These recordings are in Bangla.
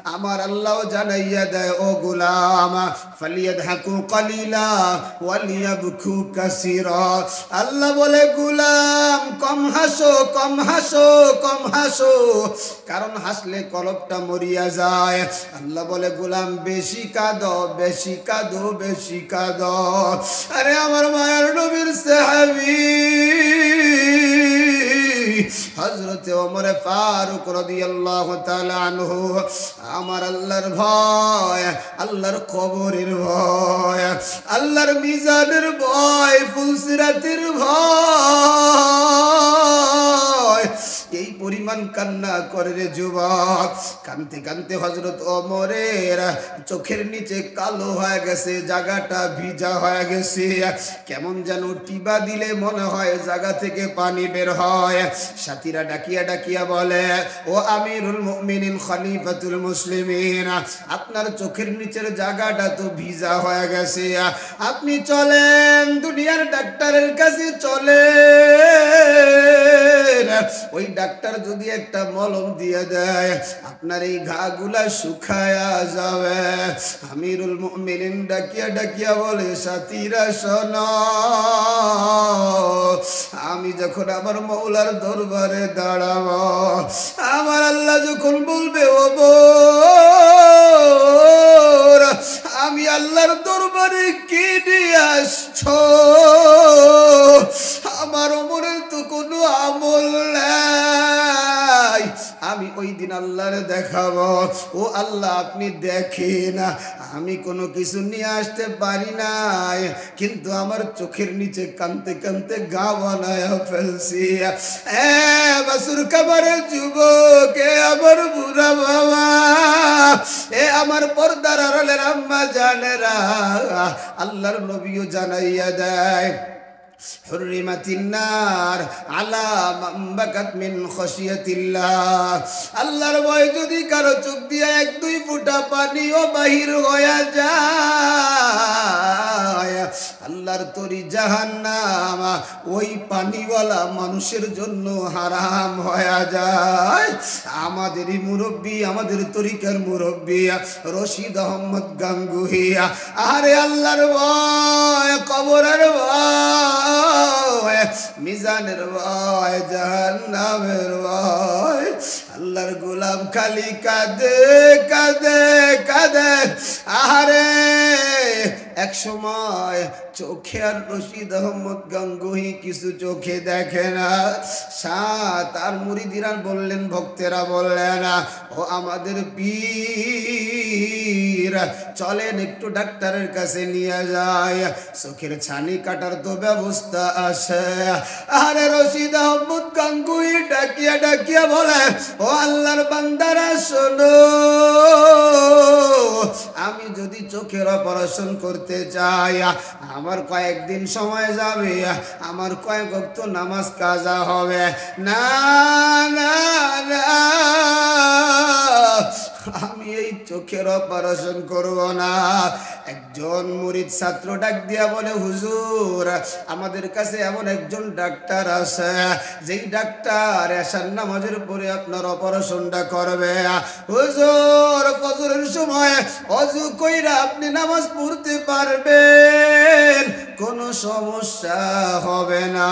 আমার আল্লাহ জানাইয়া দেয় ও গোলাম ফালিয়াদহাকু কালিলা ওয়ালিয়াবকু কাসীরা আল্লাহ বলে গোলাম কম হাসো কম হাসো কম হাসো কারণ হাসলে কলবটা মরিয়া যায় আল্লাহ বলে গোলাম বেশি কাঁদো বেশি কাঁদো বেশি কাঁদো আরে আমার মায়ের নবীর সাহাবী হযরত ওমর ফারুক রাদিয়াল্লাহু তাআলা আনহু আমার আল্লাহর ভয় আল্লাহর কবরের ভয় আল্লাহর মিজানের ভয় ফুলসিরাতের ভয় এই পরিমাণ কান্না করে রে যুবক কাঁদতে কাঁদতে হযরত ওমরের চোখের নিচে কালো হয়ে গেছে জায়গাটা ভিজা হয়ে গেছে কেমন যেন টিবা দিলে মনে হয় জায়গা থেকে পানি বের হয় সাথীরা ডাকিয়া ডাকিয়া বলে ও আমিরুল মুমিনিন খলিফাতুল মুসলিমিন আপনার চোখের নিচের জায়গাটা তো ভিজা হয়ে গেছে আপনি চলেন দুনিয়ার ডাক্তারের কাছে চলেন ওই ডাক্তার যদি একটা মলম দিয়ে দেয় আপনার এই ঘাগুলা শুকায়া যাবে আমিরুল মুমিনিন ডাকিয়া ডাকিয়া বলে সাথীরা শোনো আমি যখন আমার মওলার দরবারে দাঁড়াবো আমার আল্লাহ যখন বলবে ও বোর আমি আল্লাহর দরবারে কি নিয়ে আসছো আমার ওমরের তো কোনো আমল নাই আমি ওই দিন আল্লাহরে দেখাবো ও আল্লাহ আপনি দেখেন আমি কোনো কিছু নিয়ে আসতে পারি নাই কিন্তু আমার চোখের নিচে কাঁদতে কাঁদতে গা বানায় ফেলছি বাসুর কাবারের যুবক আমার বুড়া বাবা আমার পর্দার আড়ালের আম্মা জানেরা আল্লাহর নবীও জানাইয়া দেয় হুররিমাতিন নার আলা মান বাকাত মিন খাশিয়াতিল্লাহ আল্লাহর ভয় যদি কারো চোখ দিয়ে এক দুই ফোঁটা পানিও বাহির হয়ে যায় আল্লাহর তরি জাহান্নাম ওই পানিওয়ালা মানুষের জন্য হারাম হয়ে যায় আমাদেরই মুরব্বী আমাদের তরিকার মুরব্বী রশিদ আহমদ গাঙ্গুহি আরে আল্লাহর ভয় কবরের ভয় মিজানের ভয় জাহান্নামের ভয় আল্লাহর গোলাম খালি কাঁদে কাঁদে কাঁদে আরে এক সময় চোখে আর রশিদ আহমদ গাঙ্গুহি কিছু চোখে দেখে না সাত আর মুরিদিরা বললেন ভক্তেরা বললেন ও আমাদের পীর চলেন একটু ডাক্তারের কাছে নিয়ে যায় চোখের ছানি কাটার তো ব্যবস্থা আছে আরে রশিদ আহমদ গাঙ্গুহি ডাকিয়া ডাকিয়া বলে ও আল্লাহর বান্দারা শোনো আমি যদি চোখের অপারেশন করতে চাই আমার কয়েকদিন সময় যাবে আমার কয়েক ওয়াক্ত নামাজ কাজা হবে না না না আমি এই চোখের অপারেশন করব না একজন মুরিদ ছাত্র ডাক দিয়া বলে হুজুর আমাদের কাছে এমন একজন ডাক্তার আছে যেই ডাক্তার এশার নামাজের পরে আপনার অপারেশনটা করবে হুজুর ফজরের সময় ওযু কইরা আপনি নামাজ পড়তে পারবেন কোনো সমস্যা হবে না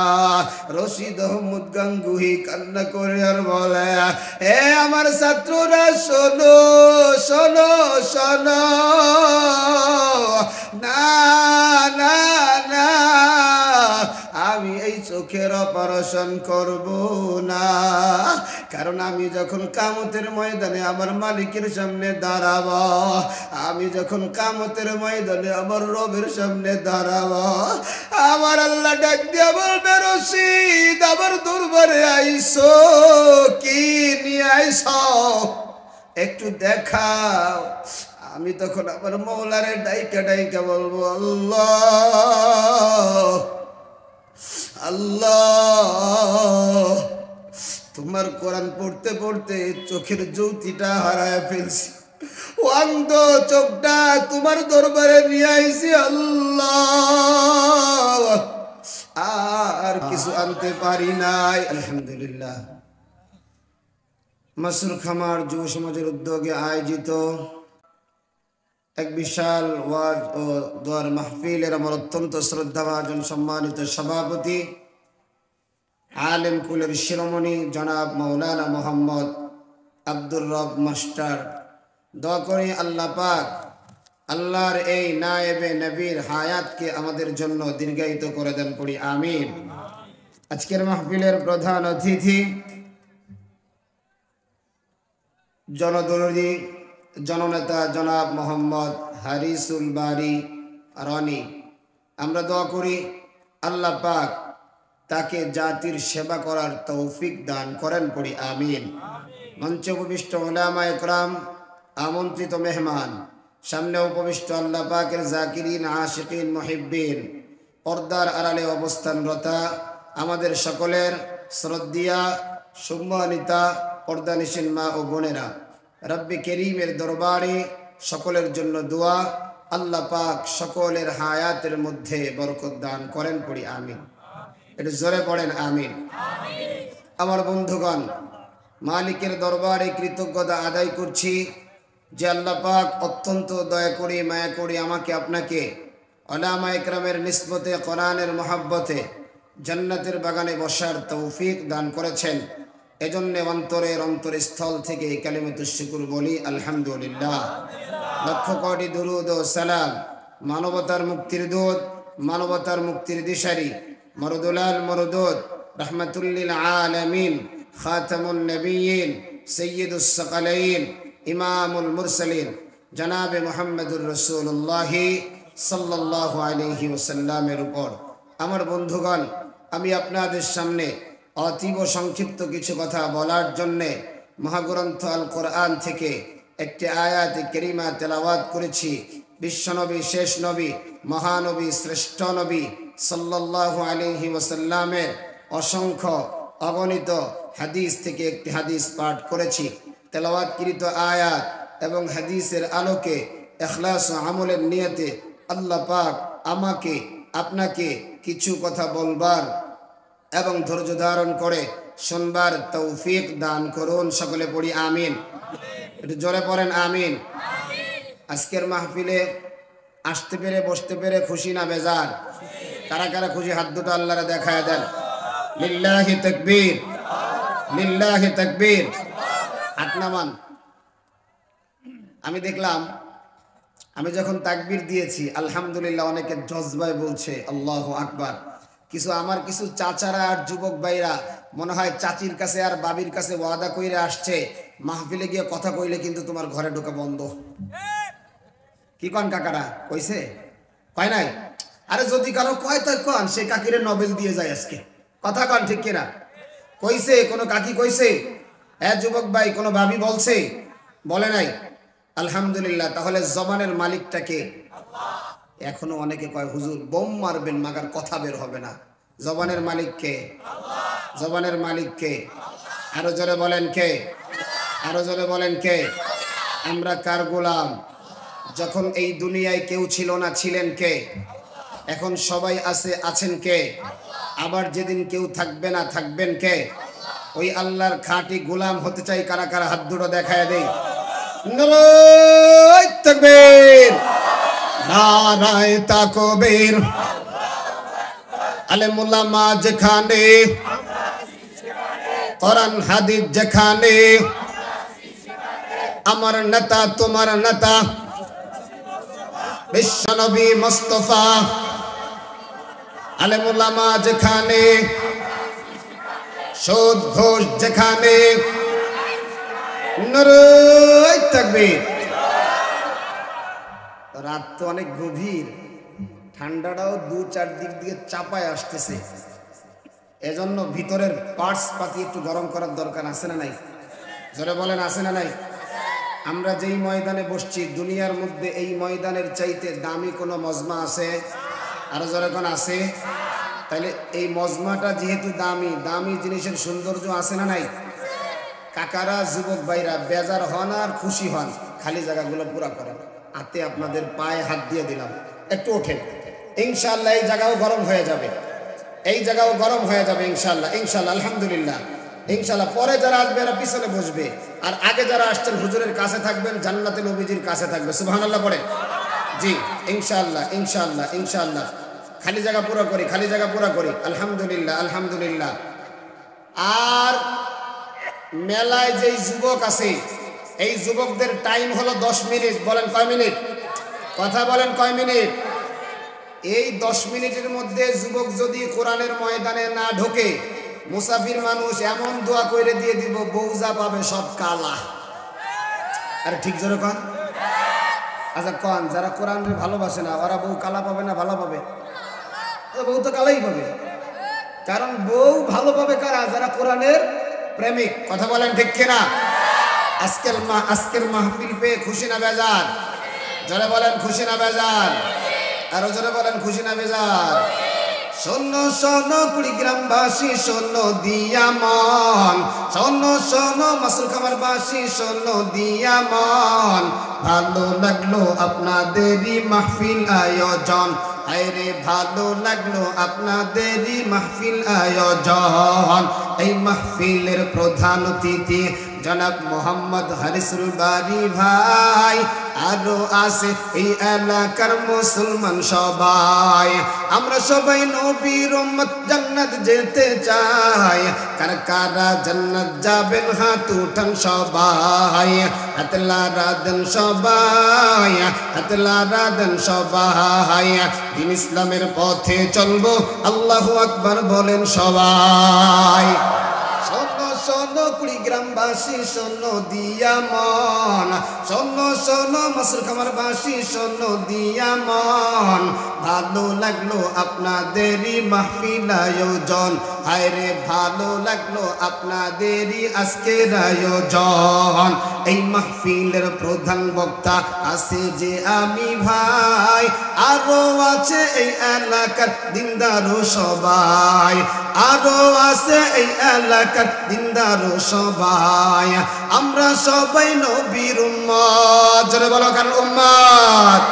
রশিদ আহমদ গাঙ্গুহি কান্না করে আর বলে এ আমার ছাত্ররা শোনো শোনো শোনো না না না আমি এই চোখের অপারেশন করব না কারণ আমি যখন কিয়ামতের ময়দানে আমার মালিকের সামনে দাঁড়াবো আমি যখন কিয়ামতের ময়দানে আমার রবের সামনে দাঁড়াবো আমার আল্লাহ ডাক দিয়া বলবে রশিদ আমার দরবারে আইছো কি নিয়ে আইছো একটু দেখাও আমি তখন আমার মওলারে ডাইকা ডাইকা বলবো আল্লাহ আল্লাহ তোমার কোরআন পড়তে পড়তে চোখের জ্যোতিটা হারায় ফেলছি অন্ধ চোখটা তোমার দরবারে নিয়ে আইছি আল্লাহ আর কিছু আনতে পারি নাই আলহামদুলিল্লাহ মাসুর খামার যুব সমাজের উদ্যোগে আয়োজিত এক বিশাল ওয়াজ ও দোয়ার মাহফিলের আমার অত্যন্ত শ্রদ্ধাভাজন সম্মানিত সভাপতি আলেম কুলের শিরোমণি জনাব মাওলানা মোহাম্মদ আব্দুর রব মাস্টার, দোয়া করি আল্লাহ পাক আল্লাহর এই নায়েবে নবীর হায়াতকে আমাদের জন্য দীর্ঘায়িত করে দেন, পড়ি আমিন। আজকের মাহফিলের প্রধান অতিথি জনদরদি জননেতা জনাব মোহাম্মদ হারিসুল বারি রনি। আমরা দোয়া করি আল্লাহ পাক তাকে জাতির সেবা করার তৌফিক দান করেন, পড়ি আমিন। মঞ্চে উপবিষ্ট উলামা ইকরাম, আমন্ত্রিত মেহমান, সামনে উপবিষ্ট আল্লাহ পাকের জাকিরিন, আশিকিন, মুহিব্বিন, পর্দার আড়ালে অবস্থানরতা আমাদের সকলের শ্রদ্ধিয়া সম্মানিতা পর্দানিশীন মা ও বোনেরা, রব্বে কেরিমের দরবারে সকলের জন্য দোয়া, আল্লাহ পাক সকলের হায়াতের মধ্যে বরকত দান করেন, পড়ি আমিন। একটু জোরে পড়েন আমিন। আমার বন্ধুগণ, মালিকের দরবারে কৃতজ্ঞতা আদায় করছি যে আল্লাহ পাক অত্যন্ত দয়া করে মায়া করে আমাকে আপনাকে উলামা ইকরামের নিসবতে কোরআনের মহব্বতে জান্নাতের বাগানে বসার তৌফিক দান করেছেন। এজন্য অন্তরের অন্তরস্থল থেকে কালিমাতুশ শুকর বলি আলহামদুলিল্লাহ। লক্ষ কোটি দুরূদ ও সালাম মানবতার মুক্তির দূত, মানবতার মুক্তির দিশারি, মরদুলাল মরদুদ, রাহমাতুল লিল আলামিন, খাতামুন নবিয়্যিন, সাইয়্যিদুস সাকালাইন, ইমামুল মুরসালিন জনাবে মুহাম্মদুর রাসূলুল্লাহ সাল্লাল্লাহু আলাইহি ওয়াসাল্লামের উপর। আমার বন্ধুগণ, আমি আপনাদের সামনে অতীব সংক্ষিপ্ত কিছু কথা বলার জন্যে মহাগ্রন্থ আল কোরআন থেকে একটি আয়াত কারিমা তেলাওয়াত করেছি। বিশ্বনবী, শেষ নবী, মহানবী, শ্রেষ্ঠ নবী সাল্লাল্লাহু আলাইহি ওয়াসাল্লামের অসংখ্য অগণিত হাদিস থেকে একটি হাদিস পাঠ করেছি। তেলাওয়াতকৃত আয়াত এবং হাদিসের আলোকে ইখলাস ও আমলের নিয়তে আল্লাহ পাক আমাকে আপনাকে কিছু কথা বলবার এবং ধৈর্য ধারণ করে শুনবার তৌফিক দান করুন, সকলে পড়ি আমিন। একটু জোরে পড়েন আমিন। আজকের মাহফিলে আসতে পেরে বসতে পেরে খুশি না বেজার? কারা কারা খুশি হাত দুটো আল্লাহরে দেখায় দেন। লিল্লাহি তাকবীর, লিল্লাহি তাকবীর। হাত নামান। আমি দেখলাম আমি যখন তাকবীর দিয়েছি আলহামদুলিল্লাহ অনেকে জজবায় বলছে আল্লাহু আকবার। আমার কিছু চাচারা আর যুবক ভাইরা মনে হয় চাচির কাছে আর বাবির কাছে ওয়াদা কইরে আসছে, মাহফিলে গিয়ে কথা কইলে কিন্তু তোমার ঘরে ঢোকা বন্ধ। কি কন কাকারা? কইছে? কয় নাই? আরে যদি কারো কয় তাই কন, সে কাকিরে নোবেল দিয়ে যায় আজকে। কথা কন ঠিক কিনা? কইছে? কোনো কাকি কইছে? হ্যাঁ যুবক ভাই, কোনো ভাবি বলছে? বলে নাই? আলহামদুলিল্লাহ। তাহলে জবানের মালিকটাকে এখনো অনেকে কয় হুজুর বোম মারবেন মাগার কথা বের হবে না। জবানের মালিক কে? জবানের মালিক কে? আরো জোরে বলেন কে? আরো জোরে বলেন কে? আমরা কার গোলাম? যখন এই দুনিয়ায় কেউ ছিল না, ছিলেন কে? এখন সবাই আছে, আছেন কে? আবার যেদিন কেউ থাকবে না, থাকবেন কে? ওই আল্লাহর খাঁটি গোলাম হতে চাই কারা কারা? হাত দুটো দেখায় দেই। নারায়ে তাকবীর, নারায়ে তাকবীর। আলেম উলামা যেখানে, কোরআন হাদিস যেখানে, আমার নেতা তোমার নেতা বিশ্বনবী মুস্তাফা। আলেম উলামা যেখানে, সুদ ঘোষ যেখানে, নারায়ে তাকবীর। রাত তো অনেক গভীর, ঠান্ডাটাও দু চার দিক দিয়ে চাপায় আসতেছে। এজন্য ভিতরের পার্টস পাতি একটু গরম করার দরকার আছে না নাই? জোরে বলেন আছে না নাই? আমরা যেই ময়দানে বসছি দুনিয়ার মধ্যে এই ময়দানের চাইতে দামি কোনো মজমা আছে? আরো জোরে কোন আছে? তাইলে এই মজমাটা যেহেতু দামি, দামি জিনিসের সৌন্দর্য আছে না নাই? কাকারা যুবক ভাইরা বেজার হন আর খুশি হন, খালি জায়গাগুলো পুরা করেন। হাতে আপনাদের পায়ে হাত দিয়ে দিলাম, একটু ওঠেন। ইনশাআল্লাহ এই জায়গাও গরম হয়ে যাবে, এই জায়গাও গরম হয়ে যাবে ইনশাআল্লাহ। ইনশাআল্লাহ আলহামদুলিল্লাহ। ইনশাআল্লাহ। পরে যারা আসবে এরা পিছনে বসবে, আর আগে যারা আসছেন হুজুরের কাছে থাকবেন, জান্নাতে নবীজির কাছে থাকবে। সুবহানাল্লাহ পড়ে। জি ইনশাআল্লাহ ইনশাআল্লাহ ইনশাআল্লাহ। খালি জায়গা পুরো করি, খালি জায়গা পুরো করি। আলহামদুলিল্লাহ আলহামদুলিল্লাহ। আর মেলায় যেই যুবক আছে, এই যুবকদের টাইম হলো 10 মিনিট। বলেন কয় মিনিট? কথা বলেন কয় মিনিট? এই 10 মিনিটের মধ্যে যুবক যদি কোরআনের ময়দানে না ঢোকে, মুসাফির মানুষ এমন দোয়া করে দিয়ে দিব, বউজা পাবে সব কালা। আরে ঠিক জোরে কন। আচ্ছা কন, যারা কোরআনের ভালোবাসে না ওরা বউ কালা পাবে না ভালো পাবে? বউ তো কালাই পাবে, কারণ বউ ভালো পাবে কারা? যারা কোরআনের প্রেমিক। কথা বলেন ঠিক কিনা? আজকের মাহফিল পেয়ে খুশি না বেজার? যারা বলেন খুশি না বেজার? আরো জোরে বলেন খুশি না বেজার? শোনো শোনো কুড়িগ্রামবাসী, শোনো দিয়া মন, শোনো শোনো মাসুল খামারবাসী, শোনো দিয়া মন। ভালো লাগলো আপনাদেরই মাহফিল আয়োজন, আরে ভালো লাগলো আপনাদেরই মাহফিল আয়োজন। এই মাহফিলের প্রধান অতিথি জনাব মোহাম্মদ হারিসুল বারি ভাই, আরো আছে এই এলাকার মুসলমান সবাই। আমরা সবাই নবীর উম্মত জান্নাত যেতে চাই। কারা কারা জান্নাত যাবেন হাত উঠান সবাই, হাতলা রাদেন সবাই, হাতলা রাদেন সবাই। দিন ইসলামের পথে চলবো, আল্লাহু আকবার বলেন সবাই। শোনো শোনো কুড়িগ্রামবাসী, শোনো দিয়া মন, শোনো শোনো মাসুর খামারবাসী, শোনো দিয়া মন। ভালো লাগলো আপনাদেরই মাহফিল আয়োজন, হায়রে ভালো লাগলো আপনাদেরই আজকের আয়োজন। এই মাহফিলের প্রধান বক্তা আছে যে আমি ভাই, আরো আছে এই এলাকার দিনদারও সবাই, আরো আছে এই এলাকার দিনদারও সবাই। আমরা সবাই নবীর উম্মত, জোরে বলো কার উম্মত?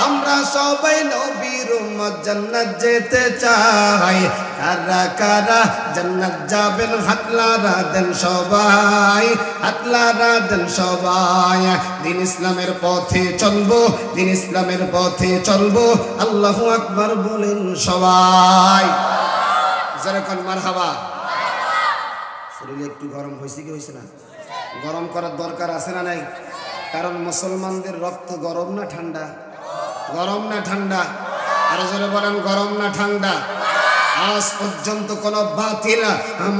আমরা সবাই নবীর উম্মত, জান্নাত যেতে চাই। কারা কারা জান্নাত যাবেন হাতলা রাদেন সবাই, হাতলা রাদেন সবাই। দিন ইসলামের পথে চলবো, দিন ইসলামের পথে চলবো, আল্লাহু আকবার বলেন সবাই। যেরকম মারহাবা। শরীরে একটু গরম হয়েছে কি হয়েছে না? গরম করার দরকার আছে না নাই? কারণ মুসলমানদের রক্ত গরম না ঠান্ডা? গরম না ঠান্ডা? আরো জোরে বলেন গরম না ঠান্ডা? আজ পর্যন্ত কোন বাতিল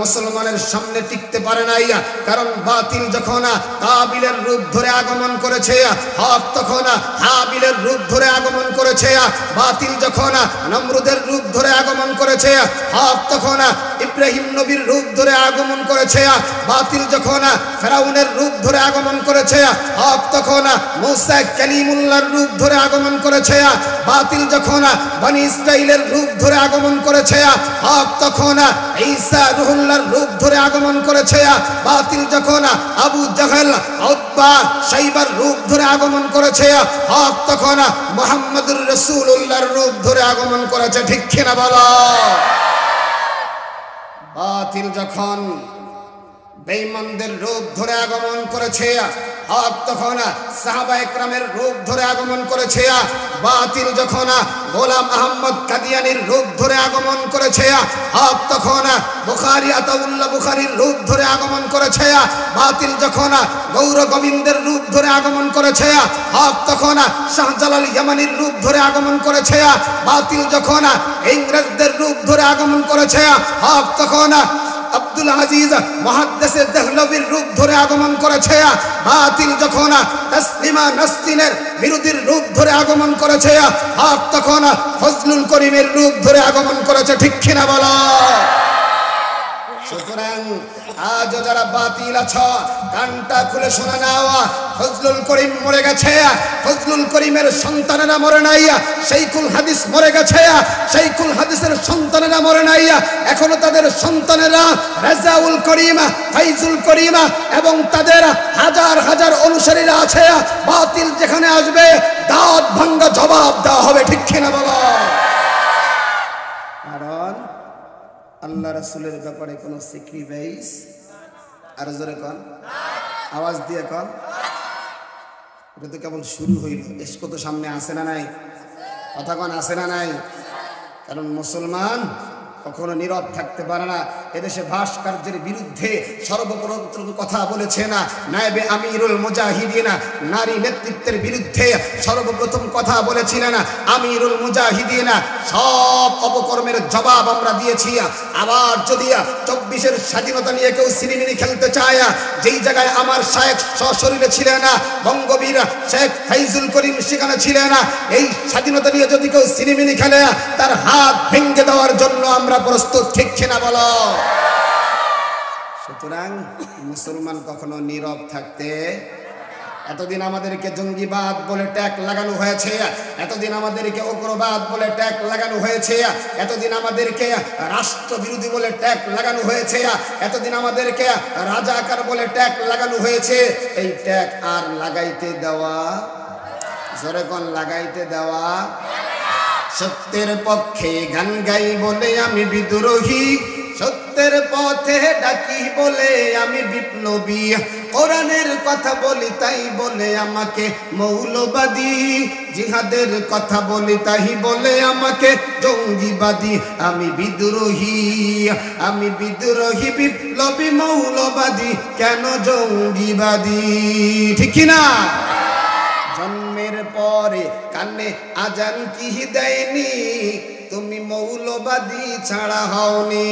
মুসলমানের সামনে টিকতে পারে নাই, কারণ বাতিল যখন কাবিলের রূপ ধরে আগমন করেছে, হক তখন হাবিলের রূপ ধরে আগমন করেছে। বাতিল যখন নমরুদের রূপ ধরে আগমন করেছে, হক তখন ইব্রাহিম নবীর রূপ ধরে আগমন করেছে। বাতিল যখন ফেরাউনের রূপ ধরে আগমন করেছে, হক তখন মূসা কালিমুল্লাহর রূপ ধরে আগমন করেছে। বাতিল যখন বনি ইসরাইলের রূপ ধরে আগমন করেছে, হক তখন ঈসা রুহুল্লাহর রূপ ধরে আগমন করেছে। বাতিল যখন আবু জাহেল উতবা শাইবার রূপ ধরে আগমন করেছে, হক তখন মুহাম্মদুর রাসূলুল্লাহর রূপ ধরে আগমন করেছে। ঠিক কিনা বলো? বাতিল যখন বেঈমানদের রূপ ধরে আগমন করেছে, হক তখন সাহাবা একরামের রূপ ধরে আগমন করেছে। বাতিল যখন গোলাম আহমদ কাদিয়ানির রূপ ধরে আগমন করেছে, হক তখন বুখারী আতাউল্লাহ বুখারীর রূপ ধরে আগমন করেছে। বাতিল যখন গৌর গোবিন্দের রূপ ধরে আগমন করেছে, হক তখন শাহজালাল ইয়ামানির রূপ ধরে আগমন করেছে। বাতিল যখন ইংরেজদের রূপ ধরে আগমন করেছে, হক তখন আব্দুল আজিজ মুহাদ্দিস দেহলভির রূপ ধরে আগমন করেছে। বাতিল যখন তাসলিমা নাসরিনের বিরোধীর রূপ ধরে আগমন করেছে, হক তখন ফজলুল করিমের রূপ ধরে আগমন করেছে। ঠিক কিনা বলো? সুতরাং আজ যারা বাতিল আছো, কানটা খুলে শোনা নাও, ফজলুল করিম মরে গেছে, ফজলুল করিমের সন্তানেরা মরে নাই। শাইখুল হাদিস মরে গেছে, শাইখুল হাদিসের সন্তানেরা মরে নাই। এখনো তাদের সন্তানেরা রাজাউল করিম, ফাইজুল করিম এবং তাদের হাজার হাজার অনুসারীরা আছে। বাতিল যেখানে আসবে দাঁত ভাঙ্গা জবাব দেওয়া হবে। ঠিক কিনা বলো? কারণ আল্লাহ রাসূলের ব্যাপারে কোনো স্যাক্রিফাইস আর জোরে কন, আওয়াজ দিয়ে কন। এটা তো কেবল শুরু হইল, এসকো তো সামনে আসে না নাই? কথা কন, আসে না নাই? কারণ মুসলমান কখনো নীরব থাকতে পারে না। এদেশে ভাস্কর্যের বিরুদ্ধে সর্বপ্রথম কথা বলেছে না নায়েবে আমিরুল মুজাহিদিন, নারী নেতৃত্বের বিরুদ্ধে সর্বপ্রথম কথা বলেছিলেন আমিরুল মুজাহিদিন। সব অপকর্মের জবাব আমরা দিয়েছি। আবার যদি 24-এর স্বাধীনতা নিয়ে কেউ সিনেমিনি খেলতে চায়, যেই জায়গায় আমার শায়েখ সশরীরে ছিলেন বঙ্গবীর শেখ ফাইজুল করিম সেখানে ছিলেন, এই স্বাধীনতা নিয়ে যদি কেউ সিনেমিনি খেলে তার হাত ভেঙে দেওয়ার জন্য আমরা প্রস্তুত, ঠিক কিনা বলো? সুতরাং মুসলমান কখনো নীরব থাকতে, এতদিন আমাদেরকে জঙ্গিবাদ বলে ট্যাগ লাগানো হয়েছে, এতদিন আমাদেরকে উগ্রবাদ বলে ট্যাগ লাগানো হয়েছে, এতদিন আমাদেরকে রাষ্ট্রবিরোধী বলে ট্যাগ লাগানো হয়েছে, এতদিন আমাদেরকে রাজাকার বলে ট্যাগ লাগানো হয়েছে। এই ট্যাগ আর লাগাইতে দেওয়া, জোরে কোন লাগাইতে দেওয়া। সত্যের পক্ষে গান গাই বলে আমি বিদ্রোহী, সত্যের পথে ডাকি বলে আমি বিপ্লবী, কোরআনের কথা বলি তাই বলে আমাকে মৌলবাদী, জিহাদের কথা বলি তাই বলে আমাকে জঙ্গিবাদী। আমি বিদ্রোহী, আমি বিদ্রোহী, বিপ্লবী, মৌলবাদী, কেন জঙ্গিবাদী? ঠিক না? জন্মের পরে কানে আজান কি দেয়নি, তুমি মৌলবাদী ছাড়া হওনি।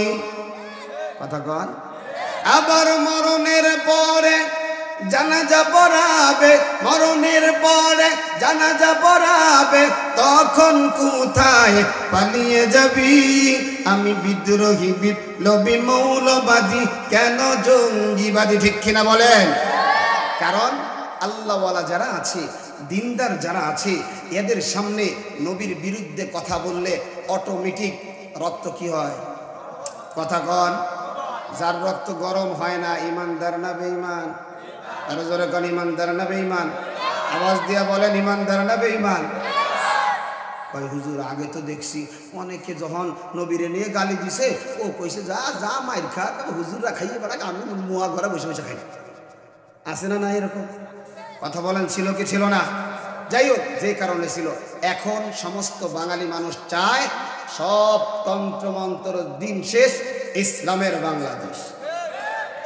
কথা কন। আবার মরণের পরে জানাজা পড়াবে, মরণের পরে জানাজা পড়াবে, তখন কোথায় পালিয়ে যাবি? আমি বিদ্রোহী, বিপ্লবী, মৌলবাদী, কেন জঙ্গিবাদী? ঠিক কিনা বলেন? কারণ আল্লাহওয়ালা যারা আছে, দিনদার যারা আছে, এদের সামনে নবীর বিরুদ্ধে কথা বললে অটোমেটিক রক্ত কি হয়? কথা কন। যার রক্ত গরম হয় না, ইমানদার না বেঈমান? আরো জোরে কন, ইমানদার না বেঈমান? আওয়াজ দিয়া বলেন, ইমানদার না বেঈমান? কয় হুজুর আগে তো দেখছি অনেকে যখন নবীরে নিয়ে গালি দিছে, ও কইছে যা যা মাইর খা, হুজুররা খাইয়ে বেড়াক, আমি মুয়া ঘরে বসে বসে খাই। আছে না না এরকম? কথা বলেন, ছিল কি ছিল না? যাই হোক, যে কারণে ছিল, এখন সমস্ত বাঙালি মানুষ চায় সব তন্ত্রমন্ত্র দিন শেষ, ইসলামের বাংলাদেশ।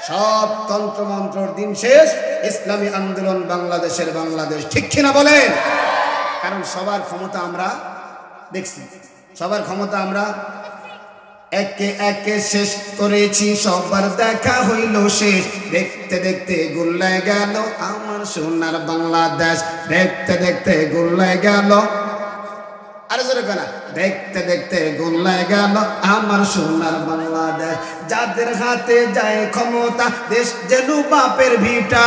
সব তন্ত্রমন্ত্রর দিন শেষ, ইসলামী আন্দোলন বাংলাদেশের বাংলাদেশ। ঠিক কিনা বলেন? কারণ সবার ক্ষমতা আমরা দেখছি, সবার ক্ষমতা আমরা একে একে শেষ করেছি, সবার দেখা হইল শেষ। দেখতে দেখতে গুল্লায় গেল আমার সোনার বাংলাদেশ, দেখতে দেখতে গুল্লায় গেল। আরে জোরে কেনা, দেখতে দেখতে গুল্লায় গেল আমার সোনার বাংলাদেশ। যাদের হাতে যায় ক্ষমতা, দেশ যেন বাপের ভিটা।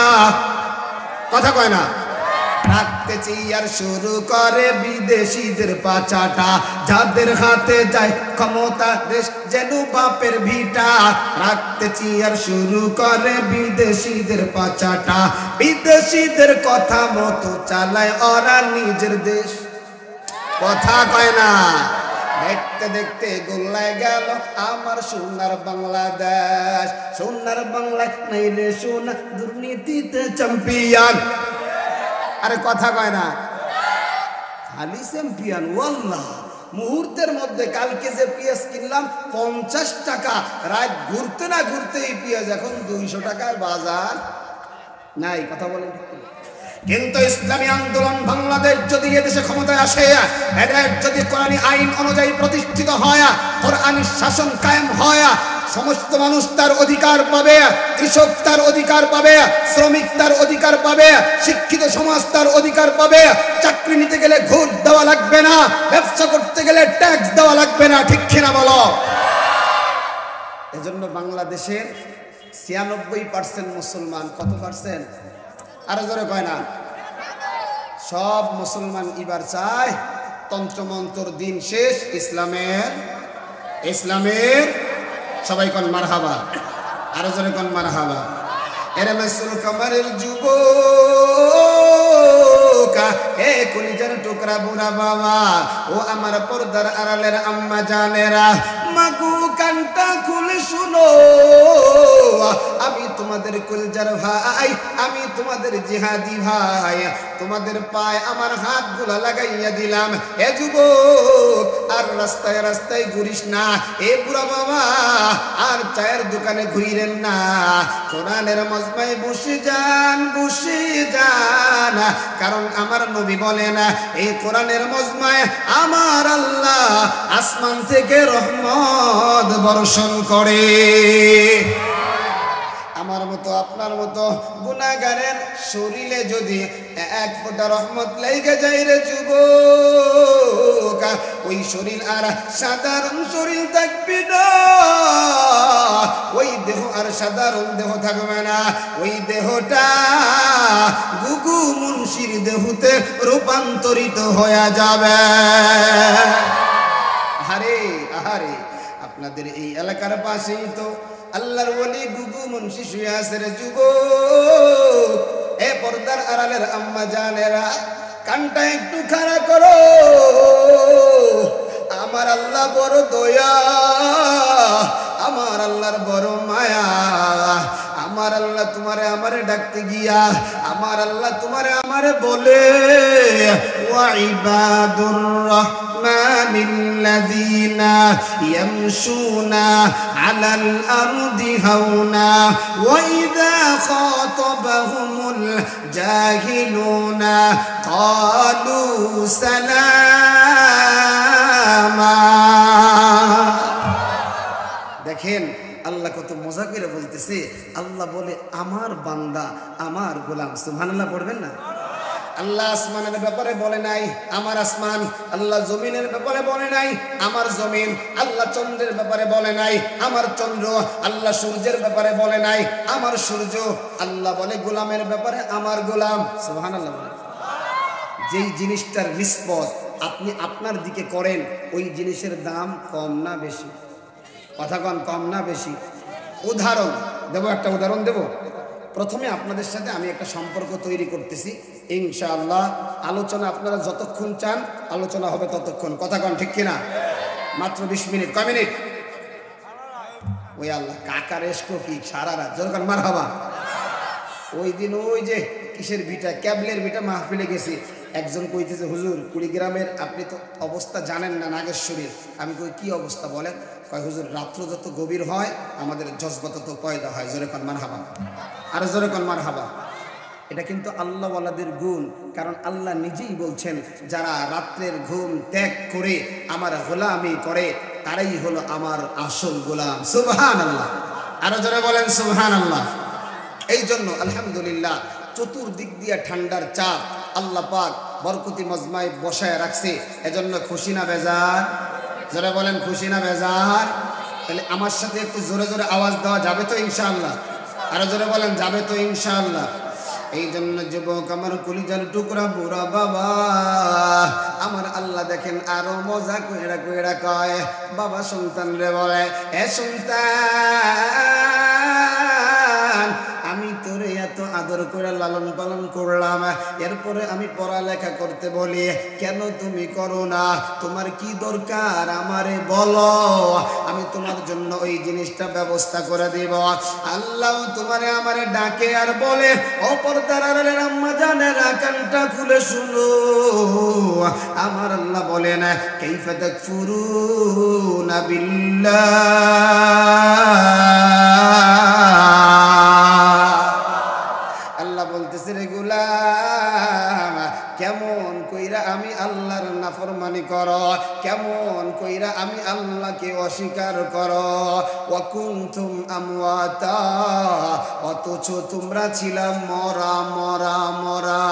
কথা কয় না? রাখতে চেয়ার শুরু করে বিদেশিদের পাচাটা, যাদের হাতে যায় ক্ষমতা, দেশ যেন বাপের ভিটা। রাখতে চেয়ার শুরু করে বিদেশিদের পাচাটা, বিদেশিদের কথা মতো চালায় ওরা নিজের দেশ। কথা কয় না? দেখতে দেখতে গোল্লায় গেল আমার সোনার বাংলাদেশ। সোনার বাংলায় নাই রে সোনা, দুর্নীতিতে চ্যাম্পিয়ন। আরে কথা কয় না? খালি চ্যাম্পিয়ন। ওয়াল্লাহ, মুহূর্তের মধ্যে কালকে যে পেঁয়াজ কিনলাম 50 টাকা, রাত ঘুরতে না ঘুরতে এই পেঁয়াজ এখন 200 টাকার বাজার নাই। কথা বলেন। কিন্তু ইসলামী আন্দোলন বাংলাদেশ যদি এদেশে ক্ষমতায় আসে, এদের যদি কোরআনী আইন অনুযায়ী প্রতিষ্ঠিত হয়, কোরআনী শাসন কায়েম হয়, সমস্ত মানুষ তার অধিকার পাবে, কৃষক তার অধিকার পাবে, শ্রমিক তার অধিকার পাবে, শিক্ষিত সমাজ তার অধিকার পাবে। চাকরি নিতে গেলে ঘুষ দেওয়া লাগবে না, ব্যবসা করতে গেলে ট্যাক্স দেওয়া লাগবে না। ঠিক কিনা বলো? এজন্য বাংলাদেশের 96% মুসলমান। কত পার্সেন্ট? আরো জোরে কয় না? সব মুসলমান এবার চায় তন্ত্রমন্ত্র দিন শেষ, ইসলামের, ইসলামের। সবাই কোন মারহাবা, আরো জোরে কোন মারহাবা। এরে মাসুল কামারের যুবকা, এ কলিজার টুকরা বুড়া বাবা, ও আমার পর্দার আড়ালের আম্মা জানেরা, মাগো কানটা খুলে শুনো, আমি তোমাদের কলজার ভাই, আমি তোমাদের জিহাদি ভাই, তোমাদের পায়ে আমার হাতগুলা লাগাইয়া দিলাম। এ যুবক আর রাস্তায় রাস্তায় ঘুরিস না, এ বুড়া বাবা আর চায়ের দোকানে ঘুরিলেন না, কোরআনের মজমায় বসে যান, বসে যান। কারণ আমার নবী বলেন এই কোরআনের মজমায় আমার আল্লাহ আসমান থেকে রহমত বর্ষণ করে। আমার মতো আপনার মতো গুনাহগারের শরীরে যদি এক ফোঁটা রহমত লেগে যায় রে যুবক, ওই শরীর আর সাধারণ শরীর থাকবে না, ওই দেহ আর সাধারণ দেহ থাকবে না, ওই দেহটা গুগু মুন্সির দেহতে রূপান্তরিত হয়ে যাবে। আহারে আহারে, আপনাদের এই এলাকার পাশেই তো আল্লাহর ওলি গুগু মুন্সি শুয়ে আছে রে যুবক। এ পর্দার আড়ালের আম্মা জানেরা, কানটা একটু খাড়া করো, আমার আল্লাহ বড় দয়া, আমার আল্লাহর বড় মায়া, আমার আল্লাহ তোমারে আমারে ডাকতে গিয়া আমার আল্লাহ তোমারে আমারে বলে ওয়া ইবাদুর রাহমানিল্লাযীনা ইয়ামশুনা আলাল আরদি হাওনা ওয়া ইযা খাতাবাহুমুল জাহিলুনা ক্বালু সালামা। দেখেন আল্লাহ কত মজা করে বলতেছে। আল্লাহ বলে আমার বান্দা আমার গোলাম। সুবহানাল্লাহ পড়বেন না? আল্লাহ আসমানের ব্যাপারে বলে নাই আমার আসমান, আল্লাহ জমিনের ব্যাপারে বলে নাই আমার জমিন, আল্লাহ চন্দ্রের ব্যাপারে বলে নাই আমার চন্দ্র, আল্লাহ সূর্যের ব্যাপারে বলে নাই আমার সূর্য। আল্লাহ বলে গোলামের ব্যাপারে আমার গোলাম। সুবহানাল্লাহ। যেই জিনিসটার নিসবত আপনি আপনার দিকে করেন ওই জিনিসের দাম কম না বেশি? কথা কন, কম না বেশি? উদাহরণ দেব, একটা উদাহরণ দেব। প্রথমে আপনাদের সাথে আমি একটা সম্পর্ক তৈরি করতেছি, ইনশাআল্লাহ আলোচনা আপনারা যতক্ষণ চান আলোচনা হবে ততক্ষণ। কথা কন ঠিক কিনা? মাত্র 20 মিনিট। কয় মিনিট? ওই আল্লাহ কাকার এসকো কি সারা রাত যখন মারহাবা। ওই দিন ওই যে কিসের ভিটা, ক্যাবলের ভিটা মাহফিলে গেছি, একজন কইতেছে হুজুর কুড়িগ্রামের আপনি তো অবস্থা জানেন না নাগেশ্বরীর। আমি কই কি অবস্থা বলেন? কয় হুজুর রাত্র যত গভীর হয় আমাদের জজবা তত পয়দা হয়। জোরে কন মারহাবা, আরো জোরে কন মারহাবা। এটা কিন্তু আল্লাহওয়ালাদের গুণ, কারণ আল্লাহ নিজেই বলছেন যারা রাত্রের ঘুম ত্যাগ করে আমার গোলামি করে তারাই হলো আমার আসল গোলাম। সুবহানাল্লাহ, আরো জোরে বলেন সুবহানাল্লাহ। এই জন্য আলহামদুলিল্লাহ চতুর্দিক দিয়ে ঠান্ডার চাপ আল্লাহ পাক বরকতি মজমায় বসায় রাখছে। এজন্য খুশি না বেজার? জোরে বলেন খুশি না বেজার? তাহলে আমার সাথে একটু জোরে জোরে আওয়াজ দেওয়া যাবে তো ইনশাআল্লাহ? আরো জোরে বলেন যাবে তো ইনশাআল্লাহ? এই জন্য যুবক আমার কলিজার টুকরা বুড়া বাবা আমার আল্লাহ দেখেন আরো মজা কইরা কইরা কয়, বাবা সন্তান রে বলে এ সন্তান আমি তোরে এত আদর করে লালন পালন করলাম, এরপরে আমি পড়ালেখা করতে বলি কেন তুমি করো না? তোমার কি দরকার আমারে বলো, আমি তোমার জন্য ওই জিনিসটা ব্যবস্থা করে দিব। আল্লাহ তোমারে আমারে ডাকে আর বলে ও পর্দার আড়ালের আম্মা জানেরা কানটা খুলে শুনো, আমার আল্লাহ বলেন কাইফা তাকফুরুনা বিল্লাহ। আল্লাহ বলতেছে রে গোলাম কেমন কইরা আমি আল্লাহর নাফরমানি করো, কেমন কইরা আমি আল্লাহকে অস্বীকার করো। ওয়া কুনতুম আমওয়াতা, অথচ তোমরা ছিলাম মরা মরা মরা,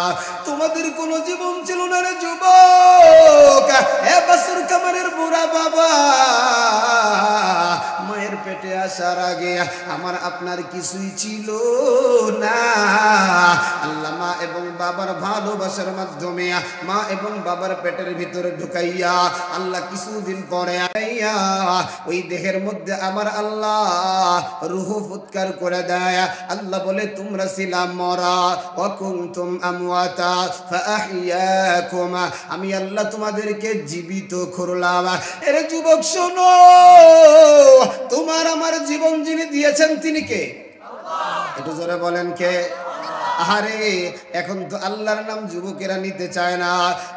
তোমাদের কোনো জীবন ছিল না রে যুবক। এ বাসুর কামারের বুড়া বাবা, মায়ের পেটে আসার আগে আমার আপনার কিছুই ছিল না। আল্লাহ মা এবং বাবার ভালোবাসার মাধ্যমে মা এবং বাবার পেটের ভিতরে ঢুকাইয়া আল্লাহ কিছুদিন পরে নিয়া ওই দেহের মধ্যে আমার আল্লাহ রূহ ফুৎকার করে দেয়। আল্লাহ বলে তোমরা ছিলাম মরা, ওয়া কুনতুম আমওয়াতা ফাআহইয়াকুম, আমি আল্লাহ তোমাদেরকে জীবিত করলাম। এরে যুবক শোনো, তোমার আমার জীবন যিনি দিয়েছেন তিনি কে? আল্লাহ। একটু জোরে বলেন কে? আরে এখন তো আল্লাহর নাম যুবকেরা নিতে চায় না,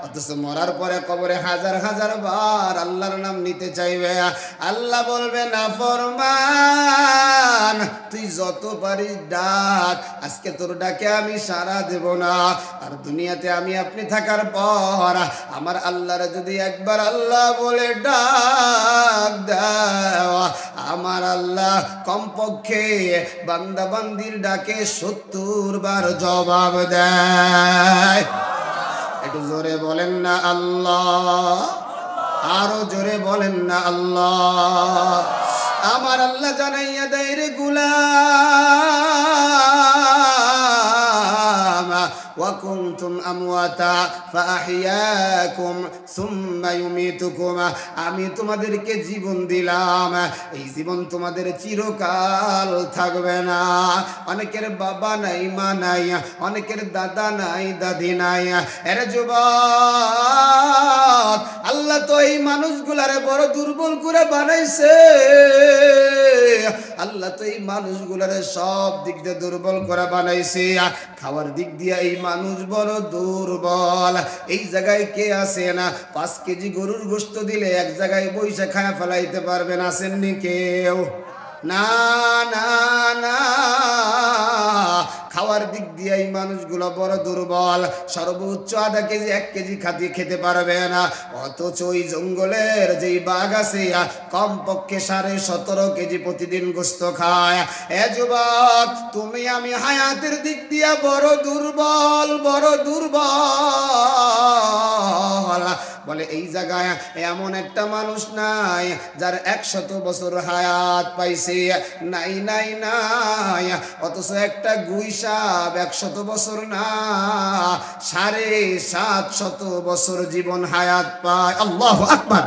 অথচ মরার পরে কবরে হাজার হাজার বার আল্লাহর নাম নিতে চাইবে। আল্লাহ বলবে না ফরমান, তুই যত পারিস ডাক, আজকে তোর ডাকে আমি সাড়া দেব না। আর দুনিয়াতে আমি আপনি থাকার পর আমার আল্লাহর যদি একবার আল্লাহ বলে ডাক দাও, আমার আল্লাহ কমপক্ষে বান্দা বান্দির ডাকে 70 বার জবাব দেয়। একটু জোরে বলেন না আল্লাহ, আরো জোরে বলেন না আল্লাহ। আমার আল্লাহ জানাইয়া দেয় রে গুলাম, ওয়া কুনতুম আমওয়াতা ফাআহইয়াকুম সুম্মা ইউমিতুকুম, আমি তোমাদেরকে জীবন দিলাম, এই জীবন তোমাদের চিরকাল থাকবে না। অনেকের বাবা নাই, মা নাই, অনেকের দাদা নাই, দাদি নাই। এরে যুবক, আল্লাহ তো এই মানুষগুলারে বড় দুর্বল করে বানাইছে। আল্লাহ তো এই মানুষগুলারে সব দিক দিয়ে দুর্বল করে বানাইছে। খাওয়ার দিক দিয়ে এই মানুষ বড় দুর্বল। এই জায়গায় কে আছে না 5 কেজি গরুর গোশত দিলে এক জায়গায় বইসা খায়া ফেলাইতে পারবেন? আসেননি কেউ? না না না, খাওয়ার দিক দিয়ে এই মানুষগুলো বড় দুর্বল। সর্বোচ্চ আধা কেজি 1 কেজি খেতে পারবে না, অথচ ওই জঙ্গলের যেই বাঘ আছে কমপক্ষে 17.5 কেজি প্রতিদিন গোশত খায়। এ যুবক, তুমি আমি হায়াতের দিক দিয়ে বড় দুর্বল, বড় দুর্বল। বলে এই জায়গায় এমন একটা মানুষ নাই যার 100 বছর হায়াত পাইছে, নাই নাই নাই। অথচ একটা গুইসাব 100 বছর না, 750 বছর জীবন হায়াত পায়। আল্লাহু আকবার।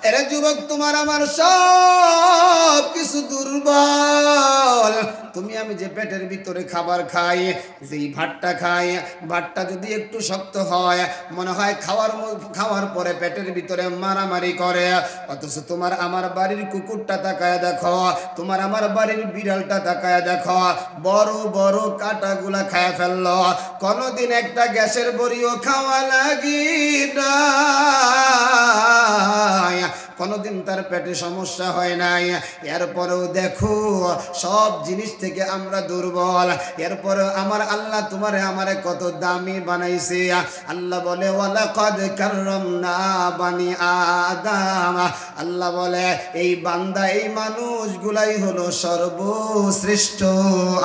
এরে যুবক, তোমার আমার সব কিছু দুর্বল। তুমি আমি যে পেটের ভিতরে খাবার খাই, যেই ভাতটা খাই, ভাতটা যদি একটু শক্ত হয় মনে হয় খাওয়ার পরে পেটের ভিতরে মারামারি করে। অথচ তোমার আমার বাড়ির কুকুরটা তাকায় দেখো, তোমার আমার বাড়ির বিড়ালটা তাকায় দেখো, বড় বড় কাঁটাগুলা খায় ফেললো, কোনদিন একটা গ্যাসের বড়িও খাওয়া লাগি না, কোনদিন তার পেটে সমস্যা হয় নাই। এরপরেও দেখো সব জিনিস থেকে আমরা দুর্বল। এরপরে আমার আল্লাহ তোমারে আমারে কত দামি বানাইছে। আল্লাহ বলে ওয়ালাকাদ কাররামনা বানি আদম, আল্লাহ বলে এই বান্দা, এই মানুষগুলাই হলো সর্বশ্রেষ্ঠ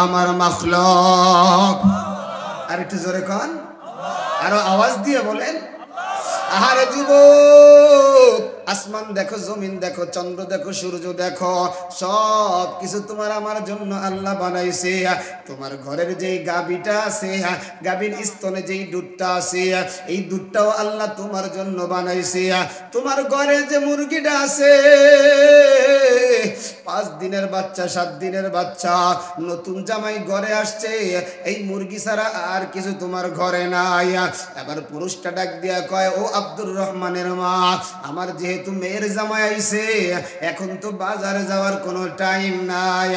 আমার মাখলুক। আর একটু জোরে কন, আরো আওয়াজ দিয়ে বলেন। আহারে যুবক, আসমান দেখো, জমিন দেখো, চন্দ্র দেখো, সূর্য দেখো, সব কিছু তোমার আমার জন্য আল্লাহ বানাইছে। তোমার ঘরের যেই গাভীটা আছে, গাভীর স্তনে যেই দুধটা আছে, এই দুধটাও আল্লাহ তোমার জন্য বানাইছে। তোমার ঘরে যে মুরগিটা আছে, 5 দিনের বাচ্চা, 7 দিনের বাচ্চা, নতুন জামাই ঘরে আসছে, এই মুরগি ছাড়া আর কিছু তোমার ঘরে নাই। এবার পুরুষটা ডাক দিয়া কয়, ও আব্দুর রহমানের মা, আমার যেহেতু মেয়ের জামাই আইছে, এখন তো বাজারে যাওয়ার কোনো টাইম নাই,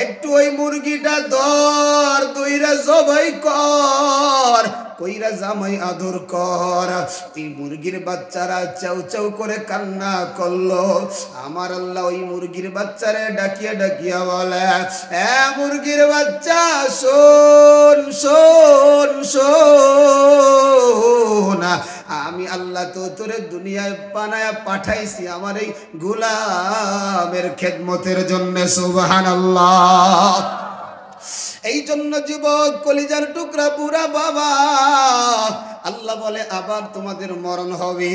একটু ওই মুরগিটা ধর, দুইরা জবাই কর, কইরা জামাই আদর কর। এই মুরগির বাচ্চারা চাউ চাউ করে কান্না করলো। আমার আল্লাহ ওই মুরগির বাচ্চারে ডাকিয়া ডাকিয়া বলে, এ মুরগির বাচ্চা, শোন শোন শোন, আমি আল্লাহ তো তোরে দুনিয়ায় বানায়া পাঠাইছি আমার এই গোলামের খেদমতের জন্য। সুবহানাল্লাহ। এই জন্য যুবক, কলিজার টুকরা পুরা বাবা, আল্লাহ বলে আবার তোমাদের মরণ হবে।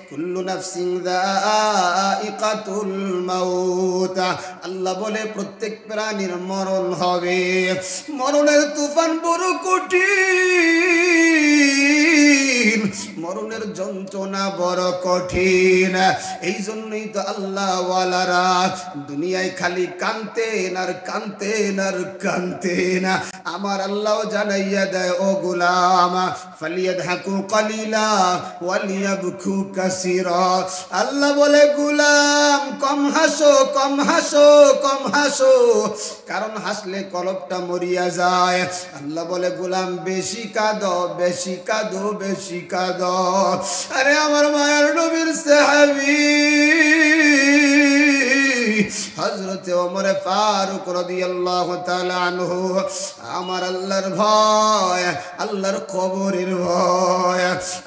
কুল্লু নাফসিন যায়িকাতুল মাউত, আল্লাহ বলে প্রত্যেক প্রাণীর মরণ হবে। মরণের তুফান বড় কঠিন, মরণের যন্ত্রণা বড় কঠিন। এই জন্যই তো আল্লাহ ওয়ালারা দুনিয়ায় খালি কানতেন আর কানতেন আর কানতেন। আমার আল্লাহ জানাইয়া দেয়, ও গোলাম ফালিয়াদহাকু কালিলা ওয়ালিয়াবকু কাসীরা। আল্লাহ বলে, গোলাম কম হাসো, কম হাসো, কম হাসো, কারণ হাসলে কলবটা মরিয়া যায়। আল্লাহ বলে, গোলাম বেশি কাঁদো, বেশি কাঁদো, বেশি কাঁদো। আরে আমার মায়ের নবীর সাহাবী হযরতে ওমর ফারুক রাদিয়াল্লাহু তাআলা আনহু, আমার আল্লাহর ভয়, আল্লাহর কবরের ভয়,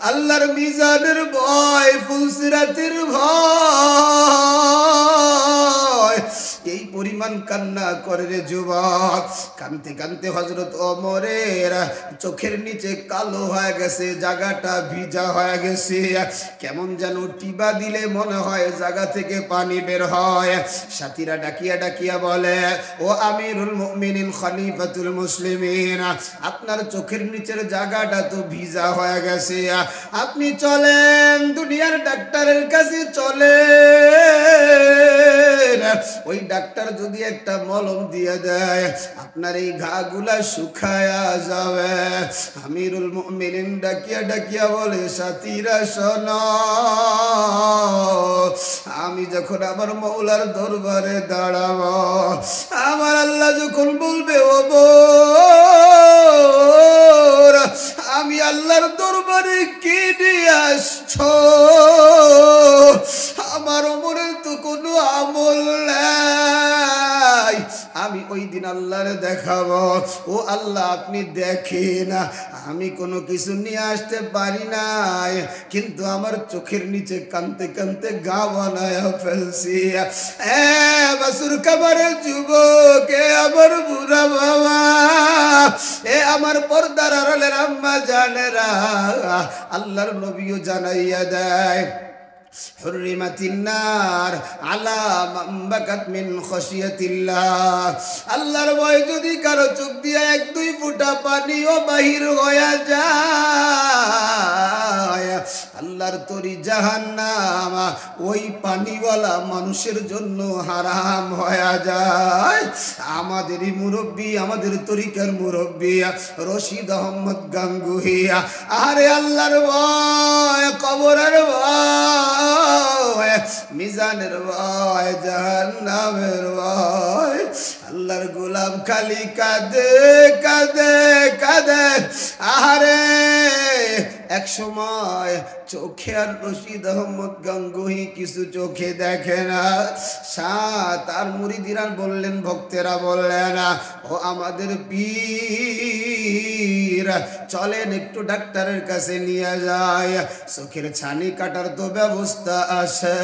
আল্লাহর মিজানের ভয়, ফুলসিরাতের ভয়, এই পরিমাণ কান্না করে রে যুবক। কানতে কানতে হযরত ওমরের চোখের নিচে কালো হয়ে গেছে, জায়গাটা ভিজা হয়ে গেছে। কেমন যেন টিবা দিলে মনে হয় জায়গা থেকে পানি বের হয়। সাথীরা ডাকিয়া ডাকিয়া বলে, ও আমিরুল মুমিনিন খলিফাতুল মুসলিমিন, আপনার চোখের নিচের জায়গাটা তো ভিজা হয়ে গেছে, আপনি চলেন দুনিয়ার ডাক্তারের কাছে চলেন। ওই ডাক্তার যদি একটা মলম দিয়ে দেয় আপনার এই ঘাগুলা শুকায়া যাবে। আমিরুল মুমিনিন ডাকিয়া ডাকিয়া বলে, সাথীরা শোনো, আমি যখন আমার মৌলার দরবারে দাঁড়াবো, আমার আল্লাহ যখন বলবে, ও বোর, আমি আল্লাহর দরবারে কি নিয়ে আসছো, আমার ওমরের তো কোনো আমল নাই, আমি ওই দিন আল্লাহরে দেখাবো। ও আল্লাহ আপনি দেখেন, আমি কোনো কিছু নিয়ে আসতে পারি নাই, কিন্তু আমার চোখের নিচে কানতে কানতে গা বানায় ফেলছি। বাসুর কাবারের যুবক, আমার বুড়া বাবা, আমার পর্দার আড়ালের আম্মা জানেরা, আল্লাহর নবীও জানাইয়া দেয়, হুররিমাতিন নার আলা মান বাকাত মিন খাশিয়াতিল্লাহ। আল্লাহর ভয় যদি কারো চোখ দিয়ে এক দুই ফোঁটা পানিও বাহির হয়ে যায়, আল্লাহর তরি জাহান্নাম ওই পানিওয়ালা মানুষের জন্য হারাম হয়ে যায়। আমাদেরই মুরব্বী, আমাদের তরিকার মুরব্বী রশিদ আহমদ গাঙ্গুহি, আরে আল্লাহর ভয়, কবরের ভয়, মিজানের ভয়, জাহান্নামের ভয়, আল্লাহর গোলাম খালি কাঁদে কাঁদে কাঁদে। আরে এক সময় চোখে আর রশিদ আহমদ গাঙ্গুহি কিছু চোখে দেখে না। সাত আর মুরিদিরা বললেন, ভক্তেরা বললেন, ও আমাদের পীর, চলেন একটু ডাক্তারের কাছে নিয়ে যায়, চোখের ছানি কাটার তো ব্যবস্থা আছে।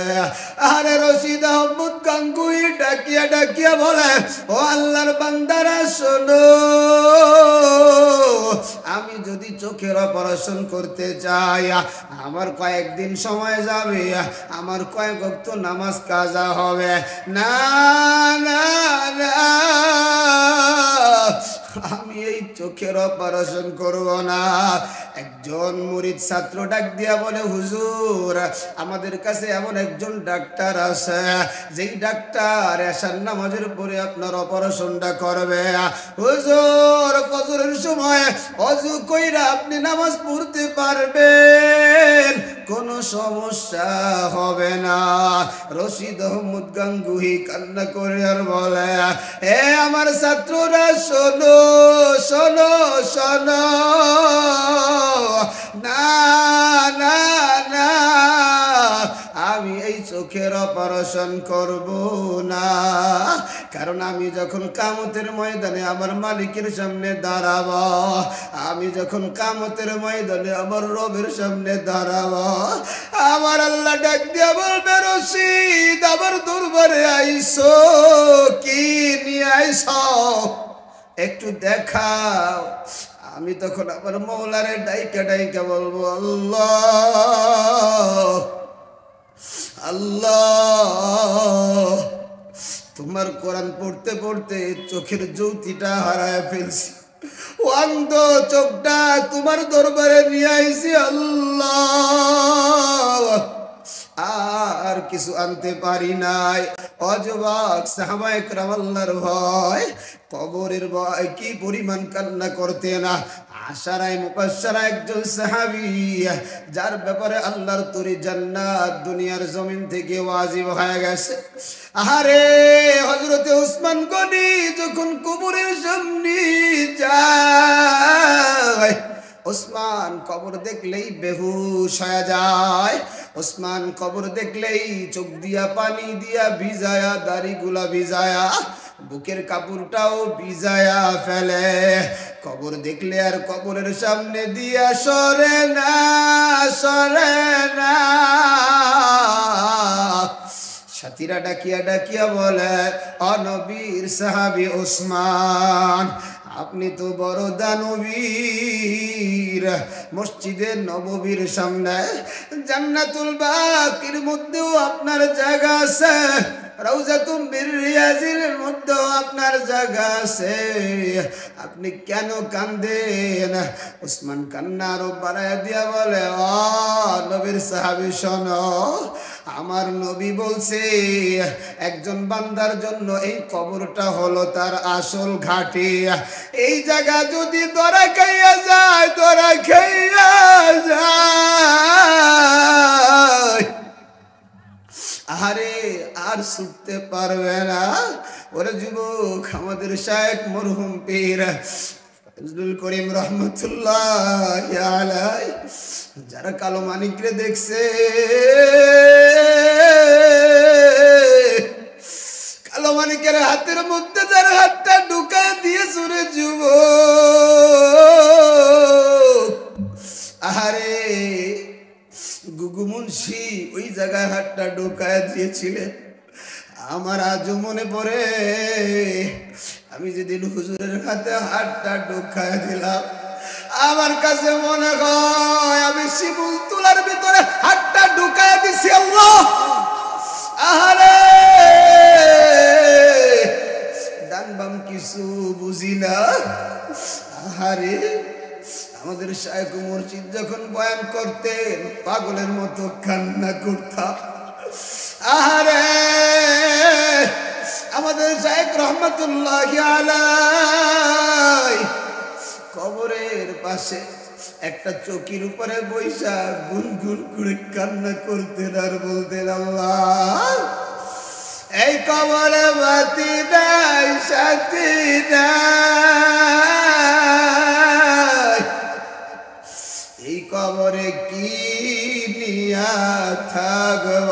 আরে রশিদ আহমদ গাঙ্গুহি ডাকিয়া ডাকিয়া বলে, ও আল্লাহর বান্দারা শোনো, আমি যদি চোখের অপারেশন করতে চাই, আমার কয়েকদিন সময় যাবে, আমার কয়েক ওয়াক্ত নামাজ কাজা হবে না, না না, আমি এই চোখের অপারেশন করব না। একজন মুরিদ ছাত্র ডাক দিয়া বলে, হুজুর, আমাদের কাছে এমন একজন ডাক্তার আছে, যেই ডাক্তার এশার নামাজের পরে আপনার অপারেশনটা করবে। হুজুর, ফজরের সময় ওযু কইরা আপনি নামাজ পড়তে পারবেন, কোনো সমস্যা হবে না। রশিদ আহমদ গাঙ্গুহি কান্না করে আর বলে, এ আমার ছাত্ররা শোনো শোনো শোনো, না না না, আমি এই চোখের অপারেশন করব না, কারণ আমি যখন কিয়ামতের ময়দানে আমার মালিকের সামনে দাঁড়াবো, আমি যখন কিয়ামতের ময়দানে আমার রবের সামনে দাঁড়াবো, আমার আল্লাহ ডাক দিয়া বলবে, রশিদ, আমার দরবারে আইছো, কি নিয়ে আইছো, একটু দেখাও। আমি তখন আমার মৌলারে ডাইকা ডাইকা বলবো, আল্লাহ আল্লাহ, তোমার কোরআন পড়তে পড়তে চোখের জ্যোতিটা হারায় ফেলছি, অন্ধ চোখটা তোমার দরবারে নিয়ে আইছি, আল্লাহ কিছু আনতে পারি নাই। অযুবক সাহাবায়ে কেরাম আল্লাহর ভয়, কবরের ভয় কি পরিমাণ কান্না করতে না। আশারায়ে মুবাশশারা একজন সাহাবী, যার ব্যাপারে আল্লাহর তরি জান্নাত দুনিয়ার জমিন থেকে ওয়াজিব হয়ে গেছে। আহারে হযরতে ওসমান গনি যখন কবরের সামনে যায়, ওসমান কবর দেখলেই বেহুশ হয়ে যায়। ওসমান কবর দেখলেই চোখ দিয়া পানি দিয়া ভিজায়া, দাড়িগুলা ভিজায়া, বুকের কাপড়টাও ভিজায়া ফেলে। কবর দেখলে আর কবরের সামনে দিয়া সরে না, সরে না। সাথীরা ডাকিয়া ডাকিয়া বলে, ও নবীর সাহাবী ওসমান, আপনি তো বড় দানবীর। মসজিদে নববীর সামনে জান্নাতুল বাকির মধ্যেও আপনার জায়গা আছে, রাউজাতুম মির রিয়াজিল মধ্যেও আপনার জায়গা আছে, আপনি কেন কান্দেন? ওসমান কান্না আরো বাড়ায় দিয়া বলে, ও নবীর সাহাবী শোনো, আমার নবী বলছে একজন বান্দার জন্য এই কবরটা হলো তার আসল ঘাঁটি। এই জায়গা যদি ধরা খাইয়া যায়, ধরা খাইয়া যায়, আরে আর ছুটতে পারবে না। ওরে যুবক, আমাদের শায়েখ মরহুম পীর ফজলুল করিম রহমতুল্লাহ আলাইহি যারা কালো মানিকরে দেখছে, কালো মানিকের হাতের মধ্যে যার হাতটা ঢুকা দিয়ে সুরে যুবক, আহারে গুগু মুন্সি ওই জায়গায় হাতটা ঢোকায় দিয়েছিলেন। আমার আজও মনে পড়ে, আমি যেদিন হুজুরের হাতে হাতটা ঢোকায় দিলাম, আমার কাছে মনে হয় আমি শিমুল তুলার ভিতরে হাতটা ঢোকায় দিছি। আল্লাহ, আহারে ডান বাম কিছু বুঝি না। আহারে আমাদের শায়েখ মুর্শিদ যখন বয়ান করতেন, পাগলের মতো কান্না করতাম। আহারে আমাদের শায়েখ রহমতুল্লাহি আলাইহি কবরের পাশে একটা চৌকির উপরে বইসা গুনগুন করে কান্না করতেন আর বলতেন, আল্লাহ এই কবরে বাতি নাই, সাথী নাই, এই কবরে কি নিয়া থাকব।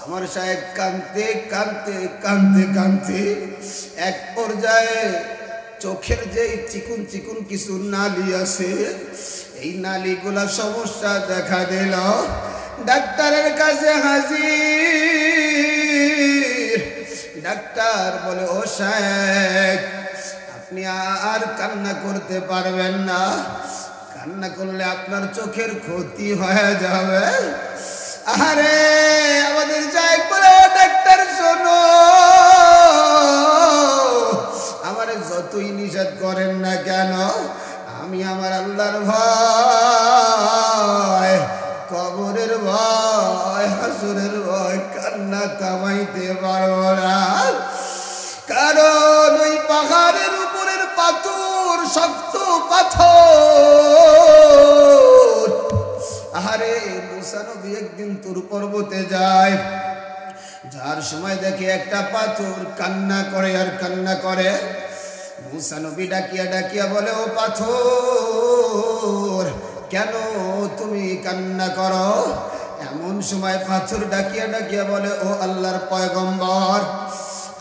আমার শায়েখ কাঁদতে কাঁদতে কাঁদতে কাঁদতে এক পর্যায়ে চোখের যে চিকুন চিকুন কিছু নালি আছে, এই নালিগুলা সমস্যা দেখা দিল। ডাক্তারের কাছে হাজির। ডাক্তার বলে, ও শায়েখ আপনি আর কান্না করতে পারবেন না, কান্না করলে আপনার চোখের ক্ষতি হয়ে যাবে। আরে আমাদের শায়েখ বলে, ও ডাক্তার শোনো, আমার যতই নিষেধ করেন না কেন, আমি আমার আল্লাহর ভয়, কবরের ভয়, হাসরের ভয় কান্না থামাইতে পারবো না। কারণ ওই পাহাড়ের উপরের পাথর, শক্ত পাথর। আহারে মুসা নবী একদিন তুর পর্বতে যায়, যার সময় দেখে একটা পাথর কান্না করে আর কান্না করে। মুসা নবী ডাকিয়া ডাকিয়া বলে, ও পাথর কেন তুমি কান্না করো? এমন সময় পাথর ডাকিয়া ডাকিয়া বলে, ও আল্লাহর পয়গম্বর,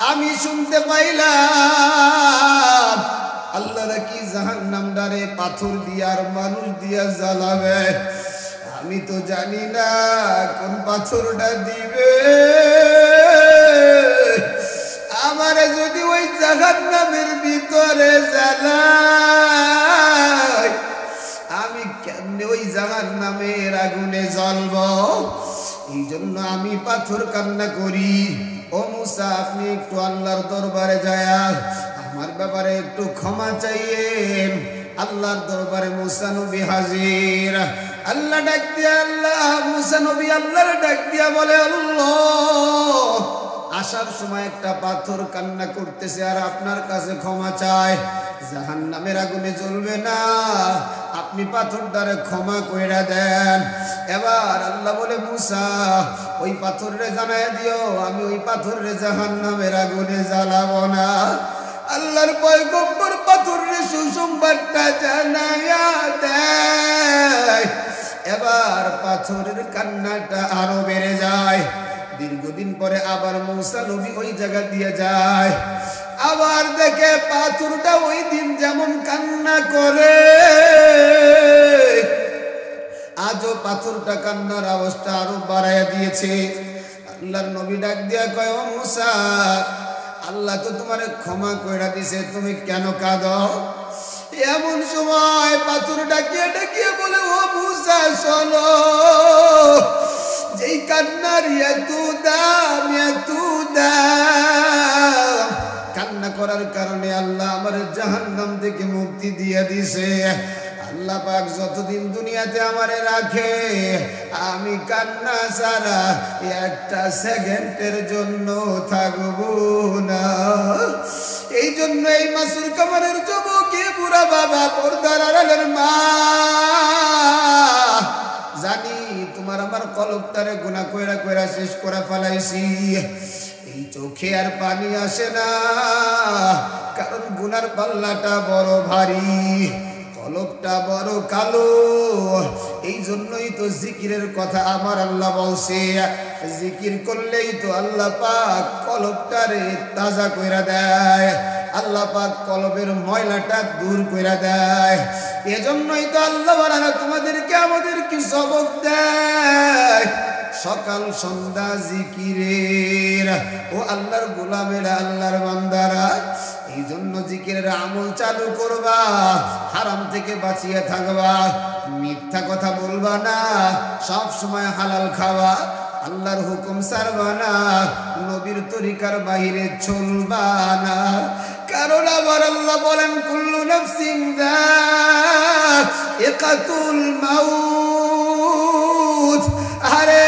আমি শুনতে পাইলাম আল্লাহ নাকি জাহান্নাম ডারে পাথর দিয়া আর মানুষ দিয়া জ্বালাবে। আমি তো জানি না কোন পাথরটা দিবে। আমারে যদি ওই জাহান্নামের ভিতরে জ্বালায়, আমি কেমনে ওই জাহান্নামের আগুনে জ্বলব? এই জন্য আমি পাথর কান্না করি। ও মুসা, আপনি একটু আল্লাহর দরবারে যায় আমার ব্যাপারে একটু ক্ষমা চাইয়েন। আল্লাহর দরবারে মুসা নবী হাজির। আল্লাহ ডাক দিয়া আল্লাহ মুসা নবী আল্লাহর ডাক দিয়া বলে আল্লাহ আসার সময় একটা পাথর কান্না করতেছে আর আপনার কাছে ক্ষমা চায় জাহান্নামের আগুনে জ্বলবে না আপনি পাথরটারে ক্ষমা কইরা দেন এবার আল্লাহ বলে মুসা ওই পাথরে জানায় দিও আমি ওই পাথরে জাহান্নামের আগুনে জ্বালাবো না আল্লাহর পয়গম্বর পাথরে সুসংবাদটা জানায়া দেয় এবার পাথরের কান্নাটা আরো বেড়ে যায় দীর্ঘদিন পরে আবার মুসা নবী ওই জায়গা দিয়ে যায় আবার দেখে পাথরটা ওই দিন যেমন কান্না করে আজও পাথরটা কান্নার অবস্থা আরো বাড়াইয়া দিয়েছে আল্লাহর নবী ডাক দিয়া কয় ও মুসা আল্লাহ তো তোমারে ক্ষমা কইরা দিছে তুমি কেন কাঁদো এমন সময় পাথর ডাকিয়ে ডাকিয়ে বলে ও মুসা শোনো যেই কান্নার এত দাম কান্না করার কারণে আল্লাহ আমার জাহান্নাম থেকে মুক্তি দিয়ে দিছে আল্লাহ পাক যতদিন দুনিয়াতে আমারে রাখে আমি কান্না ছাড়া একটা সেকেন্ডের জন্য থাকবো না এই জন্য এই মাসুর কামারের যুবকে বুড়া বাবা পর্দার আড়ালের মা জানি তোমার আমার কলবটারে গুনাহ কইরা কইরা শেষ করে ফেলাইছি এই চোখে আর পানি আসে না কারণ গুনার পাল্লাটা বড় ভারী কলবটা বড় কালো এই জন্যই তো জিকিরের কথা আমার আল্লাহ বলছে জিকির করলেই তো আল্লাহ পাক কলবটারে তাজা কইরা দেয় আল্লাহ পাক কলবের ময়লাটা দূর কইরা দেয় এজন্যই তো আল্লাহ বানানো তোমাদেরকে আমাদেরকে সবক দেয় সকাল সন্ধ্যা জিকিরের ও আল্লাহর গোলামেরা আল্লাহর বান্দারা এই জন্য জিকিরের আমল চালু করবা হারাম থেকে বাঁচিয়ে থাকবা মিথ্যা কথা বলবা না সব সময় হালাল খাওয়া আল্লাহর হুকুম ছাড়বা না নবীর তরিকার বাইরে চলবা না কারণ আবার আল্লাহ বলেন কুল্লু নাফসিন যায়িকাতুল মাউত আরে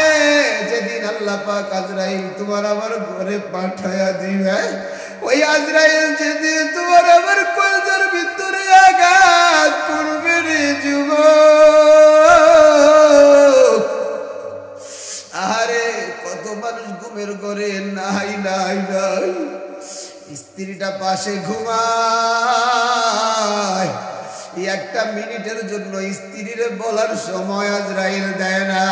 যেদিন আল্লাহ পাক আজরাইল তোমার আমার ঘরে পাঠায়া দিবে ওই আজরাইল যেদিন তোমার আমার কলজার ভিতরে আঘাত করবে রে যুবক আরে কত মানুষ ঘুমের ঘরে নাই নাই নাই স্ত্রীটা পাশে ঘুমায় একটা মিনিটের জন্য স্ত্রীর বলার সময় আজরাইল দেয় না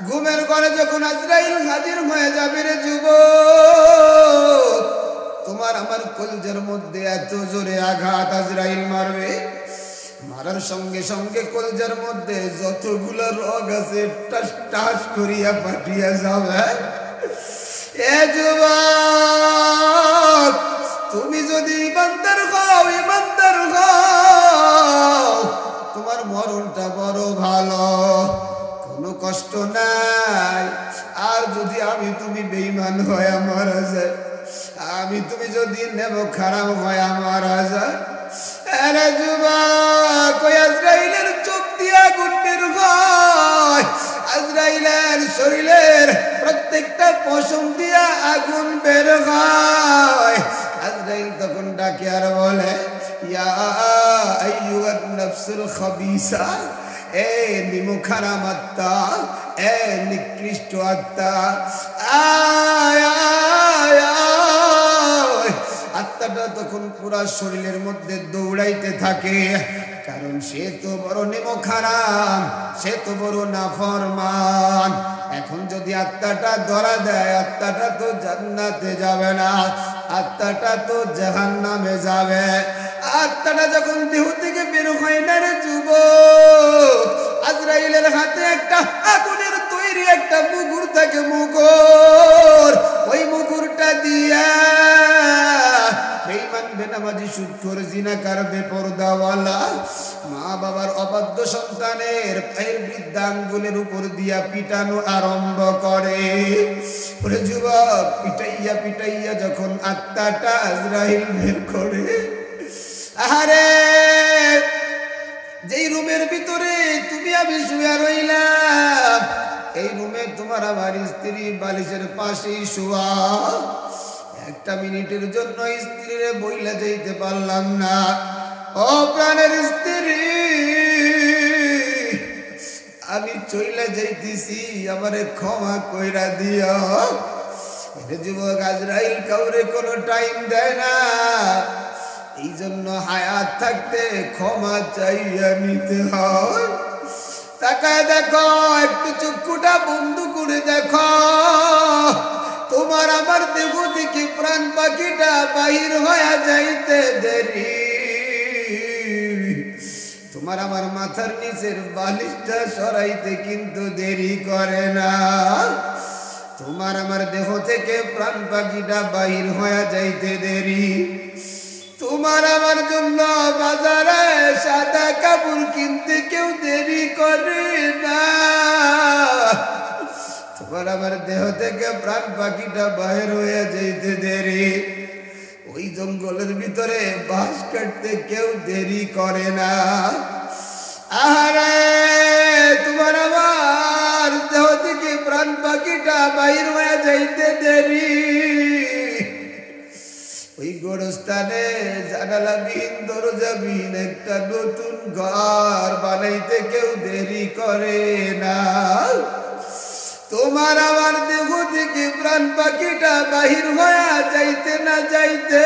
ঘুমের ঘরে যখন আজরাইল হাজির হয়ে যাবে রে যুবক তোমার আমার কলজের মধ্যে এত জোরে আঘাত আজরাইল মারবে মারার সঙ্গে সঙ্গে কলজের মধ্যে যতগুলো রগ আছে টাস টাস করিয়া ফাটিয়া যাবে এ যুবক তুমি যদি ইমানদার হও তোমার মরণটা বড় ভালো কোনো কষ্ট নাই আর যদি আমি তুমি বেঈমান হয়ে মারা যায় আমি তুমি যদি নেব খারাপ হয়ে মারা যায় আরে যুবক ওই আজরাইলের চোখ দিয়া আগুন বের হয় আজরাইলের শরীরের প্রত্যেকটা পশম দিয়া আগুন বের হয় আজরাইল তখন ডাকে আর বলে ইয়া আইয়ুহান নাফসুল খাবিসা এ নিমুখারাম আত্মা এ নিকৃষ্ট আত্মা আয় আয় আয় আত্মাটা তখন পুরা শরীরের মধ্যে দৌড়াইতে থাকে কারণ সে তো বড় নিমুখারাম সে তো বড় নাফরমান এখন যদি আত্মাটা ধরা দেয় আত্মাটা তো জান্নাতে যাবে না আত্মাটা তো জাহান্নামে যাবে আত্মাটা যখন দেহ থেকে বের হয় না রে যুবক আজরাইলের হাতে একটা আগুনের তৈরি একটা মুগুর থাকে মুগুর ওই মুগুরটা দিয়া বেঈমান বেনামাজি সুদখোর জিনাকার বেপরদাওয়ালা মা বাবার অবাধ্য সন্তানের পায়ের বৃদ্ধাঙ্গুলের উপর দিয়া পিটানো আরম্ভ করে ওরে যুবক পিটাইয়া পিটাইয়া যখন আত্মাটা আজরাইল বের করে আরে যেই রুমের ভিতরে তুমি আমি শুয়ে রইলাম, এই রুমে তোমার আমার স্ত্রী বালিশের পাশেই শোয়া। একটা মিনিটের জন্য স্ত্রীর বইলা যাইতে পারলাম না, ও প্রাণের স্ত্রী আমি চইলা যাইতেছি, আমারে ক্ষমা কইরা দিও। যুবক আজরাইল কাউরে কোনো টাইম দেয় না, এই জন্য হায়াত থাকতে ক্ষমা চাইয়া নিতে হয়। তাকায় দেখো, একটু চক্ষুটা বন্ধ করে দেখো, তোমার আমার দেহ থেকে প্রাণ পাখিটা বাহির হয়ে যাইতে দেরি, তোমার আমার মাথার নিচের বালিশটা সরাইতে কিন্তু দেরি করে না। তোমার আমার দেহ থেকে প্রাণ পাখিটা বাহির হয়ে যাইতে দেরি, তোমার আমার জন্য বাজারে সাদা কাপড় কিনতে কেউ দেরি করে না। তোমার আমার দেহ থেকে প্রাণ পাখিটা বাহির হয়ে যাইতে দেরি, ওই জঙ্গলের ভিতরে বাঁশ কাটতে কেউ দেরি করে না। আরে তোমার আমার দেহ থেকে প্রাণ পাখিটা বাহির হয়ে যাইতে দেরি, ওই গোরস্থানে জানালাবিহীন দরজাবিহীন একটা নতুন ঘর বানাইতে কেউ দেরি করে না। তোমার আমার দেহ থেকে প্রাণ পাখিটা বাহির হয়ে যাইতে না যাইতে,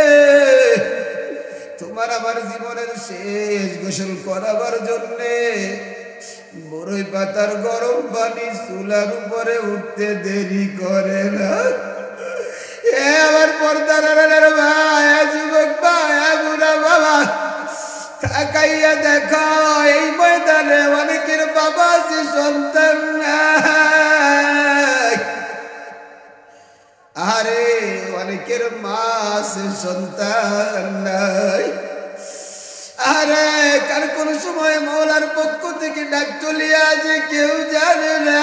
তোমার আমার জীবনের শেষ গোসল করাবার জন্যে বড়ই পাতার গরম পানি চুলার উপরে উঠতে দেরি করে না। আমার পর্দার ভাই, যুবক ভাই, বুড়া বাবা, তাকাইয়া দেখো এই ময়দানে অনেকের বাবা আছে, সন্তান নাই। আরে অনেকের মা আছে, সন্তান নাই। আরে কার কোন সময় মওলার পক্ষ থেকে ডাক চলিয়া আসে কেউ জানে না।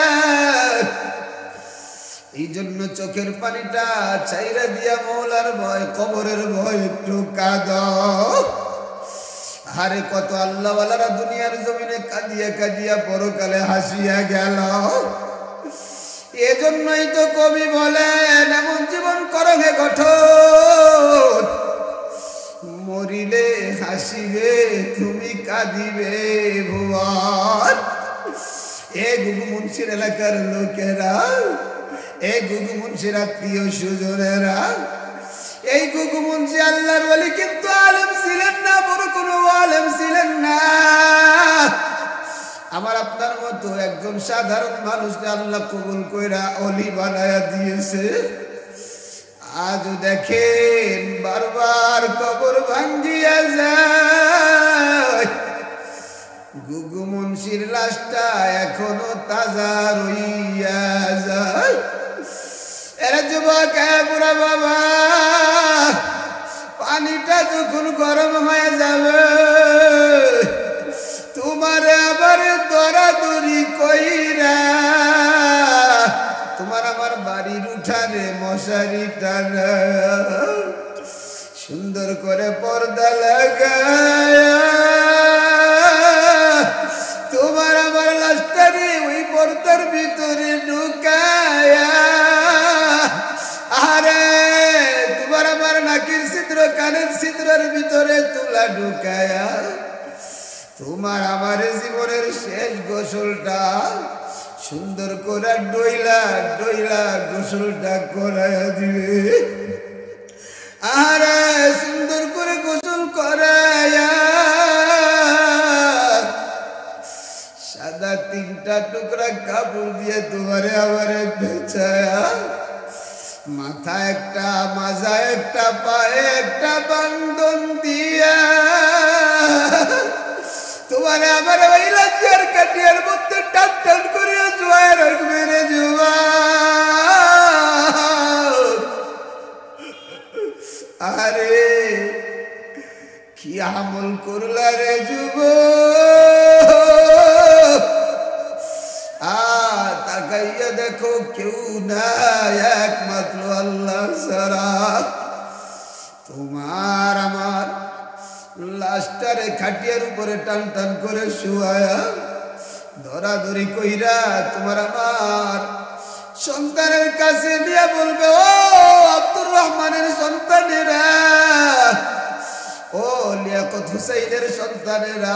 এই জন্য চোখের পানিটা চাইরা দিয়া মওলার ভয়, কবরের ভয় একটু কাঁদো। আরে কত আল্লাহওয়ালারা দুনিয়ার জমিনে কাঁদিয়া কাঁদিয়া পরকালে হাসিয়া গেল। এজন্যই তো কবি বলেন, এমন জীবন করো হে গঠন, মরিলে হাসিবে তুমি কাঁদিবে ভুবন। এ গুগু মুন্সির এলাকার লোকেরা, এই গুগু মুন্সির আত্মীয় সুজনেরা, এই গুগু মুন্সি আল্লাহর ওলি কিন্তু আলেম ছিলেন না, বড় কোনো আলেম ছিলেন না। আমার আপনার মতো একজন সাধারণ মানুষকে আল্লাহ কবুল কইরা ওলি বানায়া দিয়েছে। আজও দেখেন বারবার কবর ভাঙ্গিয়া যায়, গুগু মুন্সির লাশটা এখনো তাজা রইয়া যায়। এরা যুবক, বুড়া বাবা, পানিটা যখন গরম হয়ে যাবে, তোমার আবার দরাদরি কইরা তোমার আমার বাড়ির উঠানে মশারি টানা সুন্দর করে পর্দা লাগায়া তোমার আমার লাশটারে ওই পর্দার ভিতরে ঢুকায়া, আরে তোমার আমার নাকের ছিদ্র কানের ছিদ্রের ভিতরে তুলা ঢুকায়া তোমার আমার জীবনের শেষ গোসলটা সুন্দর করে ডইলা ডইলা গোসলটা করাইয়া দিবে। আরে সুন্দর করে গোসল করাইয়া সাদা তিনটা টুকরা কাপড় দিয়ে তোমারে আমারে বেচায়া, মাথা একটা, মাজা একটা, পায়ে একটা বান্ধন দিয়া তোমারে আমার ওই লাজিয়ার কাটিয়ার মধ্যে টান টান করিয়া জোয়ার রাখবে রে জুয়া। আরে কি আমল করলা রে যুব, তাকাইয়া দেখো কেউ নাই একমাত্র আল্লাহ ছাড়া। তোমার আমার লাশটারে খাটিয়ার উপরে টান টান করে শুয়ায়া ধরাধরি কইরা তোমার আমার সন্তানের কাছে দিয়ে বলবে, ও আব্দুর রহমানের সন্তানেরা, ও লিয়াকত হুসাইনের সন্তানেরা,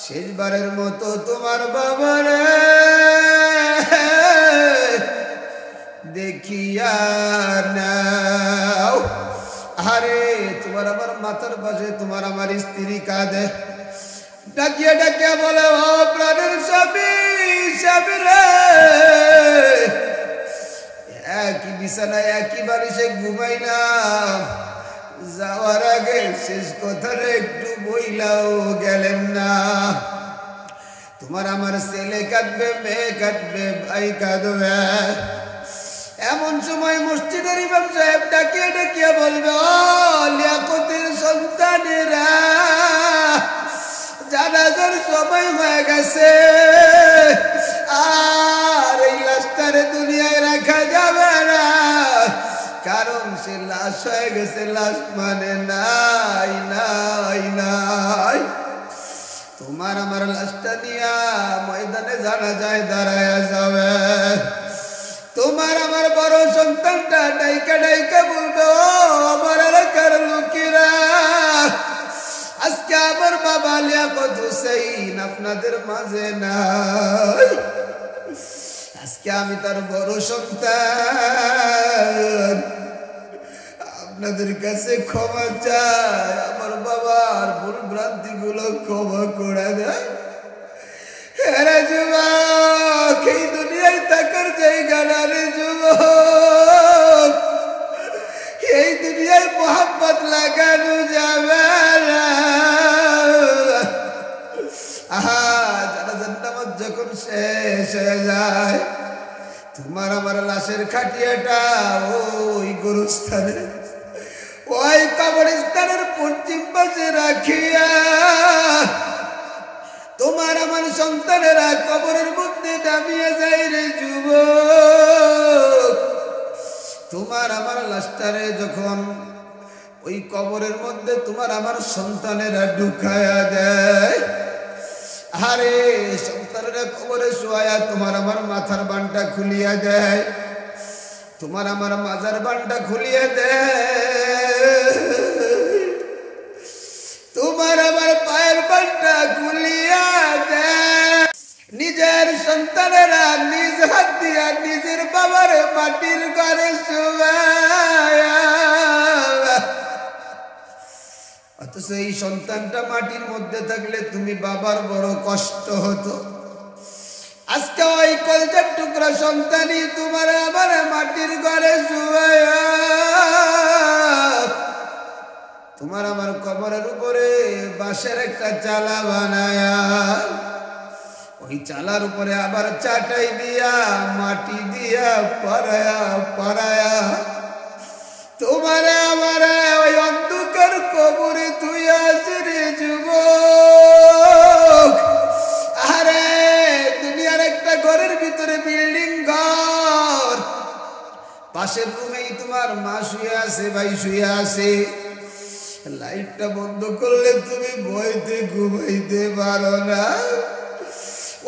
শেষবারের মতো তোমার বাবারে দেখিয়া নাও। আরে তোমার আমার মাথার পাশে তোমার আমার স্ত্রী কাঁদে, ডাকিয়া ডাকিয়া বলে, ও প্রাণের স্বামী, স্বামী রে, একই বিছানায় একই বালিশে ঘুমাইলাম, যাওয়ার আগে শেষ কথাটা একটু বইলাও গেলেন না। তোমার আমার ছেলে কাঁদবে, মেয়ে কাঁদবে, ভাই কাঁদবে। এমন সময় মসজিদের ইমাম সাহেব ডাকিয়ে ডাকিয়ে বলবে, ও লিয়াকতের সন্তানেরা, জানাজার সময় হয়ে গেছে, আর এই লাশটারে দুনিয়ায় রাখা যাবে না, কারণ সে লাশ হয়ে গেছে, লাশ মানে নাই নাই নাই। তোমার আমার লাশটা নিয়া ময়দানে জানাজায় দাঁড়ায়া যাবে। তোমার আমার বড় সন্তানটা ডাইকা ডাইকা বলবে, ও আমার এলাকার লোকেরা, আজকে আমার বাবা লিয়াকত হুসাইন আপনাদের মাঝে নাই, আজকে আমি তার বড় সন্তান, আপনাদের কাছে ক্ষমা চাই, আমার বাবার ভুল ভ্রান্তি গুলো ক্ষমা করে দেয়। হেরে যুবক, এই দুনিয়ায় থাকার জায়গা না রে যুবক, এই দুনিয়ায় মোহাম্মত লাগানো যাবে না। আহা, জানাজার নামাজ যখন শেষ হয়ে যায়, তোমার আমার লাশের খাটিয়াটা ওই গোরস্থানে, ওই কবরস্থানের পশ্চিম পাশে রাখিয়া তোমার আমার সন্তানেরা কবরের মধ্যে নামিয়ে যায় রে যুবক। তোমার আমার লাশটারে যখন ওই কবরের মধ্যে তোমার আমার সন্তানেরা ঢুকায়া দেয়, আরে সন্তানেরা কবরে শোয়া তোমার আমার মাথার বানটা খুলিয়া দেয়, তোমার আমার মাজার বানটা খুলিয়া দেয়, তোমার আমার পায়ের বানটা খুলিয়া দেয়। নিজের সন্তানেরা নিজ হাত দিয়া নিজের বাবার মাটির ঘরে শোয়া, অথচ এই সন্তানটা মাটির মধ্যে থাকলে তুমি বাবার বড় কষ্ট হতো। আজকে ওই কলজার টুকরা সন্তানই তোমার আমার মাটির ঘরে শুয়া, তোমার আমার কবরের উপরে বাঁশের একটা চালা বানায়া, ওই চালার উপরে আবার চাটাই দিয়া মাটি দিয়া পারায়া পারায়া তোমারে আমারে ওই অন্ধকার কবরে তুই আসরে যুবক। আরে দুনিয়ার একটা ঘরের ভিতরে বিল্ডিং ঘর, পাশের রুমেই তোমার মা শুয়ে আছে, ভাই শুয়ে আছে, লাইটটা বন্ধ করলে তুমি বইতে ঘুমাইতে পারো না,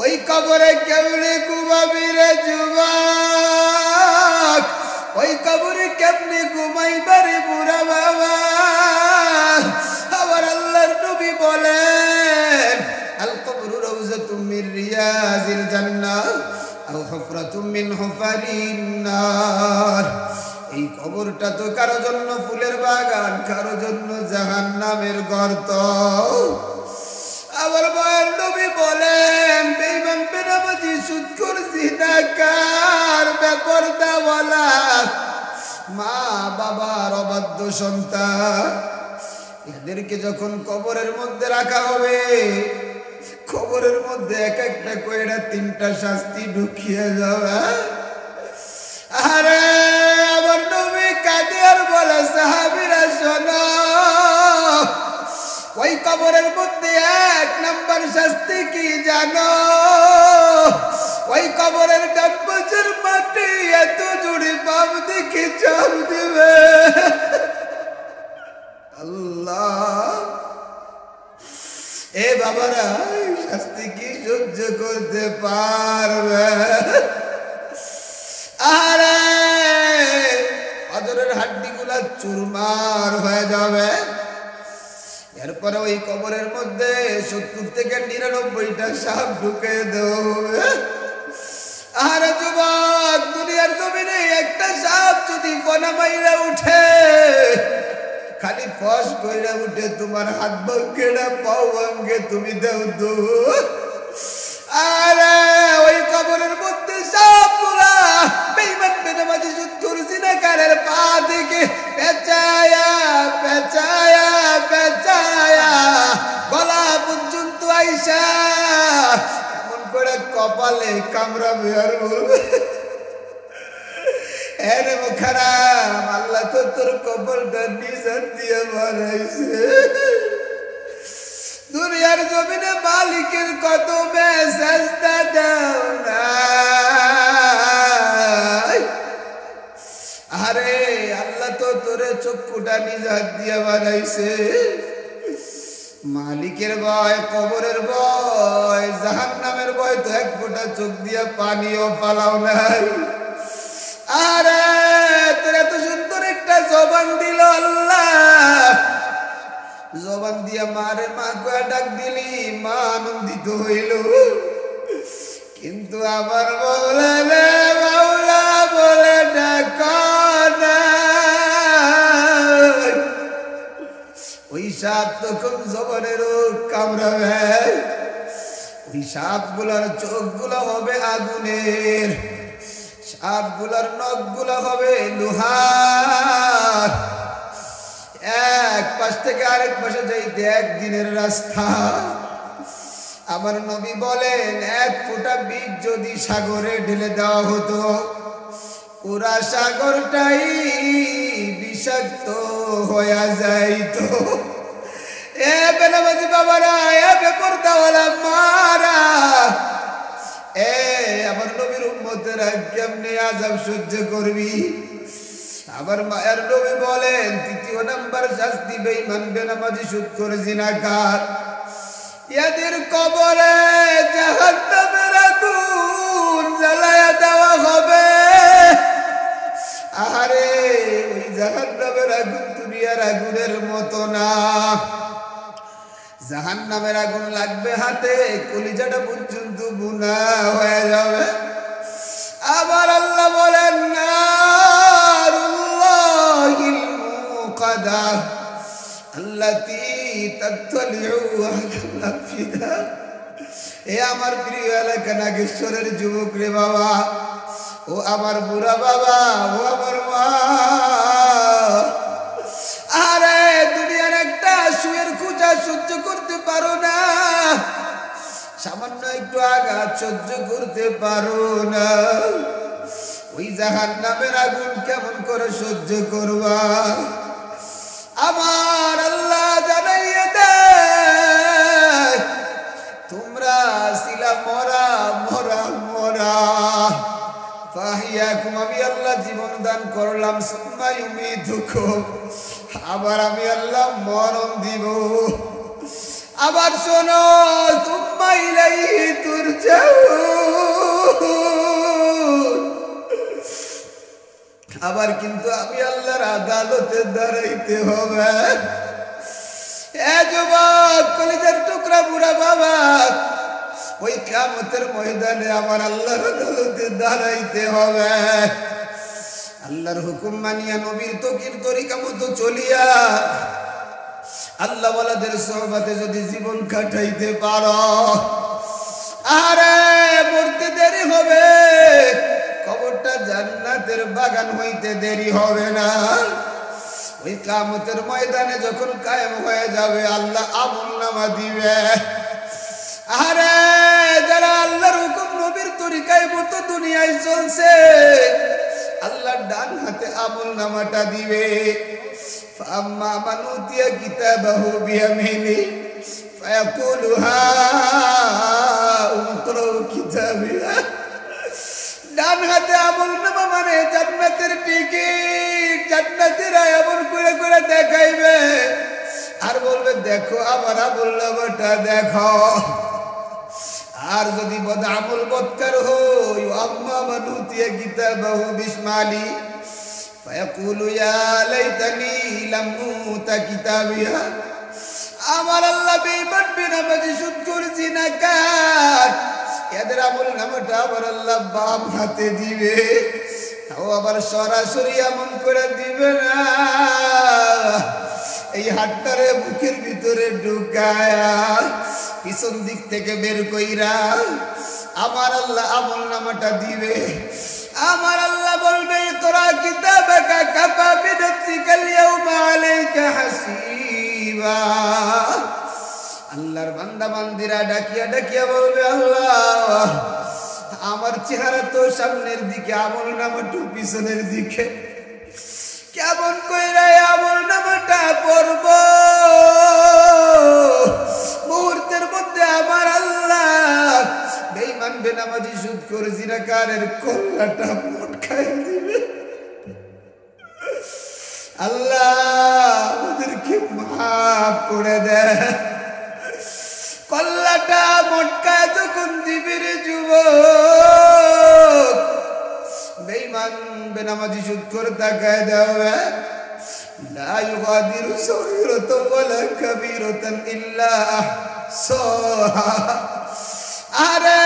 ওই কবরে কেমনে ঘুমাবি রে যুবক, ওই কবরে কেমনে ঘুমাইবারে বুড়া বাবা। আবার আল্লাহর নবী বলেন, আল কবরু রাউযাতুম মির রিয়াজিল জান্নাহ আও হুফরাতুম মিন হুফারিন নার। এই কবরটা তো কারো জন্য ফুলের বাগান, কারো জন্য জাহান্নামের গর্ত। আবার মায়ের নবী বলেন, বেঈমান বেনামাজি সুদখোর জিনাকার বেপরদাওয়ালা মা বাবার অবাধ্য সন্তান, এদেরকে যখন কবরের মধ্যে রাখা হবে, কবরের মধ্যে এক একটা কইরা তিনটা শাস্তি ঢুকিয়ে যাবে। আরে আমার নবী কাঁদে আর বলে, সাহাবীরা শোনো, ওই কবরের মধ্যে এক নাম্বার শাস্তি কি জানো? ওই কবরের ডান পাশের মাটি এত জোরে বাম দিকে চাপ দিবে। আল্লাহ বাবারা এই শাস্তি কি সহ্য করতে পারবে? আরে পাথরের হাড্ডিগুলা চুরমার হয়ে যাবে। এরপরে ওই কবরের মধ্যে 70 থেকে 99টা সাপ ঢুকে দেবে। আরে যুবক, দুনিয়ার জমিনে একটা সাপ যদি কোনা মাইরা উঠে, খালি ফস কইরা উঠে, তোমার হাত ভাঙ্গে না পাও ভাঙ্গে, তুমি দেও দু। আরে ওই কবরের মধ্যে সবগুলা বেঈমান বেনামাজি সুদখোর জিনাকারের পা থেকে পেঁচায়া পেঁচায়া পেঁচায়া গলা পর্যন্ত আইসা এমন করে কপালে কামড়াবে আর বলবে, এরে মুখারাম, আল্লাহ তো তোর কপালটা নিজান দিয়ে বানাইছে। দুনিয়ার জমিনে মালিকের কদমে সেজদা দাও না। আরে আল্লাহ তো তোরে চক্ষুটা নিজ হাত দিয়ে বানাইছে। মালিকের ভয়, কবরের ভয়, জাহান্নামের ভয় তো এক ফোঁটা চোখ দিয়ে পানিও পালাও নাই। আরে তোর এত সুন্দর একটা জবান দিল আল্লাহ, জবান দিয়া মারে মা কয়া ডাক দিলি, মা আনন্দিত হইল। কিন্তু আমার মাওলা রে মাওলা বলে ডাক না। ওই সাপ তখন জবানেরও কামড়াবে। ওই সাপগুলার চোখগুলো হবে আগুনের, সাপগুলার নখগুলো হবে লোহার। এক পাশ থেকে আরেক পাশে যাইতে একদিনের রাস্তা। আমার নবী বলেন, এক ফোঁটা বীজ যদি সাগরে ঢেলে দেওয়া হতো, পুরা সাগরটাই বিষাক্ত হয়ে যাইতো। এ বেনামাজি বাবারা, এ বেপরদাওয়ালা মারা, এ আমার নবীর উম্মতেরা কেমনে আযাব সহ্য করবি? আমার মায়ের নবী বলেন, ৩য় নাম্বার শাস্তি বেঈমান বেনামাজি সুদখোর জিনাকার, এদের কবরে জাহান্নামের আগুন জ্বালায়া দেওয়া হবে। আরে ওই জাহান্নামের আগুন দুনিয়ার আগুনের মতো না। জাহান্নামের আগুন লাগবে হাতে, কলিজাটা পর্যন্ত বুনা হয়ে যাবে। আবার আল্লাহ বলেন, নারুল্লাহিল মুকাদা আল্লাতী তাতলিউ আলাল আফিদা। এ আমার প্রিয় এলাকা নাগেশ্বরের যুবক রে বাবা, ও আমার বুড়া বাবা, ও আমার মা, আরে দুনিয়ার একটা সুয়ের খোঁজা সহ্য করতে পারো না, সামান্য একটু আঘাত সহ্য করতে পারো না, ওই জাহান্নামের আগুন কেমন করে সহ্য করবা? আমার আল্লাহ জানাইয়ে দেয়, তোমরা ছিলা মরা মরা মরা, ফাহিয়াকুম, আমি আল্লাহ জীবন দান করলাম, সুম্মা ইউমিতুকুম, আবার আমি আল্লাহ মরণ দিব। আবার শোনো, সুম্মা ইলাইহি তুরজাউন, আবার কিন্তু আমি আল্লাহর আদালতে দাঁড়াইতে হবে। এ যুবক, কলিজার টুকরা বুড়া বাবা, ওই কিয়ামতের ময়দানে আমার আল্লাহর আদালতে দাঁড়াইতে হবে। আল্লাহর হুকুম মানিয়া নবীর তকির তরিকা মতো চলিয়া আল্লাহ ওয়ালাদের সোহবতে যদি জীবন কাটাইতে পারো, আরে মরতে দেরি হবে, কবরটা জান্নাতের বাগান হইতে দেরি হবে না। ওই কিয়ামতের ময়দানে যখন কায়েম হয়ে যাবে, আল্লাহ আমলনামা দিবে। আরে যারা আল্লাহর হুকুম নবীর তরিকায় মতো দুনিয়ায় চলছে, আল্লাহর ডান হাতে আমলনামাটা দিবে। ফাম্মা মান উতিয়া কিতাবাহু বিয়ামিনি ফায়াকুলু হাউম ইকরাউ কিতাবিয়া। ডান হাতে আমলনামা মানে জান্নাতের টিকিট, জান্নাতীরা এমন করে করে দেখাইবে, আর বলবে দেখো আমার আমল নামাটা দেখো। আর যদি বদ আমল বদকার হই আম্মা মানুতিয়া কিতাবাহু বিশমালি ফায়াকুলু ইয়া লাইতানি লাম উতা কিতাবিয়া। আমার আল্লাহ বেঈমান বেনামাজি সুদখোর জিনাকার এদের আমল নামাটা আমার আল্লাহ বাম হাতে দিবে, তাও আবার সরাসরি এমন করে দিবে না, এই হাতটারে বুকের ভিতরে ঢুকায়া পিছন দিক থেকে বের কইরা আমার আল্লাহ আমল নামাটা দিবে। আমার আল্লাহ বলবে ইকরা কিতাবাকা কাফা বিনাফসিকাল ইয়াউমা আলাইকা হাসিবা। আল্লাহর বান্দা বান্দিরা ডাকিয়া ডাকিয়া বলবে আল্লাহ আমার চেহারা তো সামনের দিকে, আমল নামাটা পিছনের দিকে, কেমন কইরা আমল নামাটা পড়ব? মুহূর্তের মধ্যে আমার আল্লাহ বেঈমান বেনামাজি সুদখোর জিনাকারের কল্লাটা মটকায় দিবে। আল্লাহ আমাদেরকে মাফ করে দেয়। কল্লাটা মটকায় যখন দিবে রে যুবক, বেঈমান বেনামাজি সুদখোর তাকায় দেওয়া লা ইউগাদিরু সগীরাতান ওয়ালা কাবীরাতান ইল্লা আহসাহা। আরে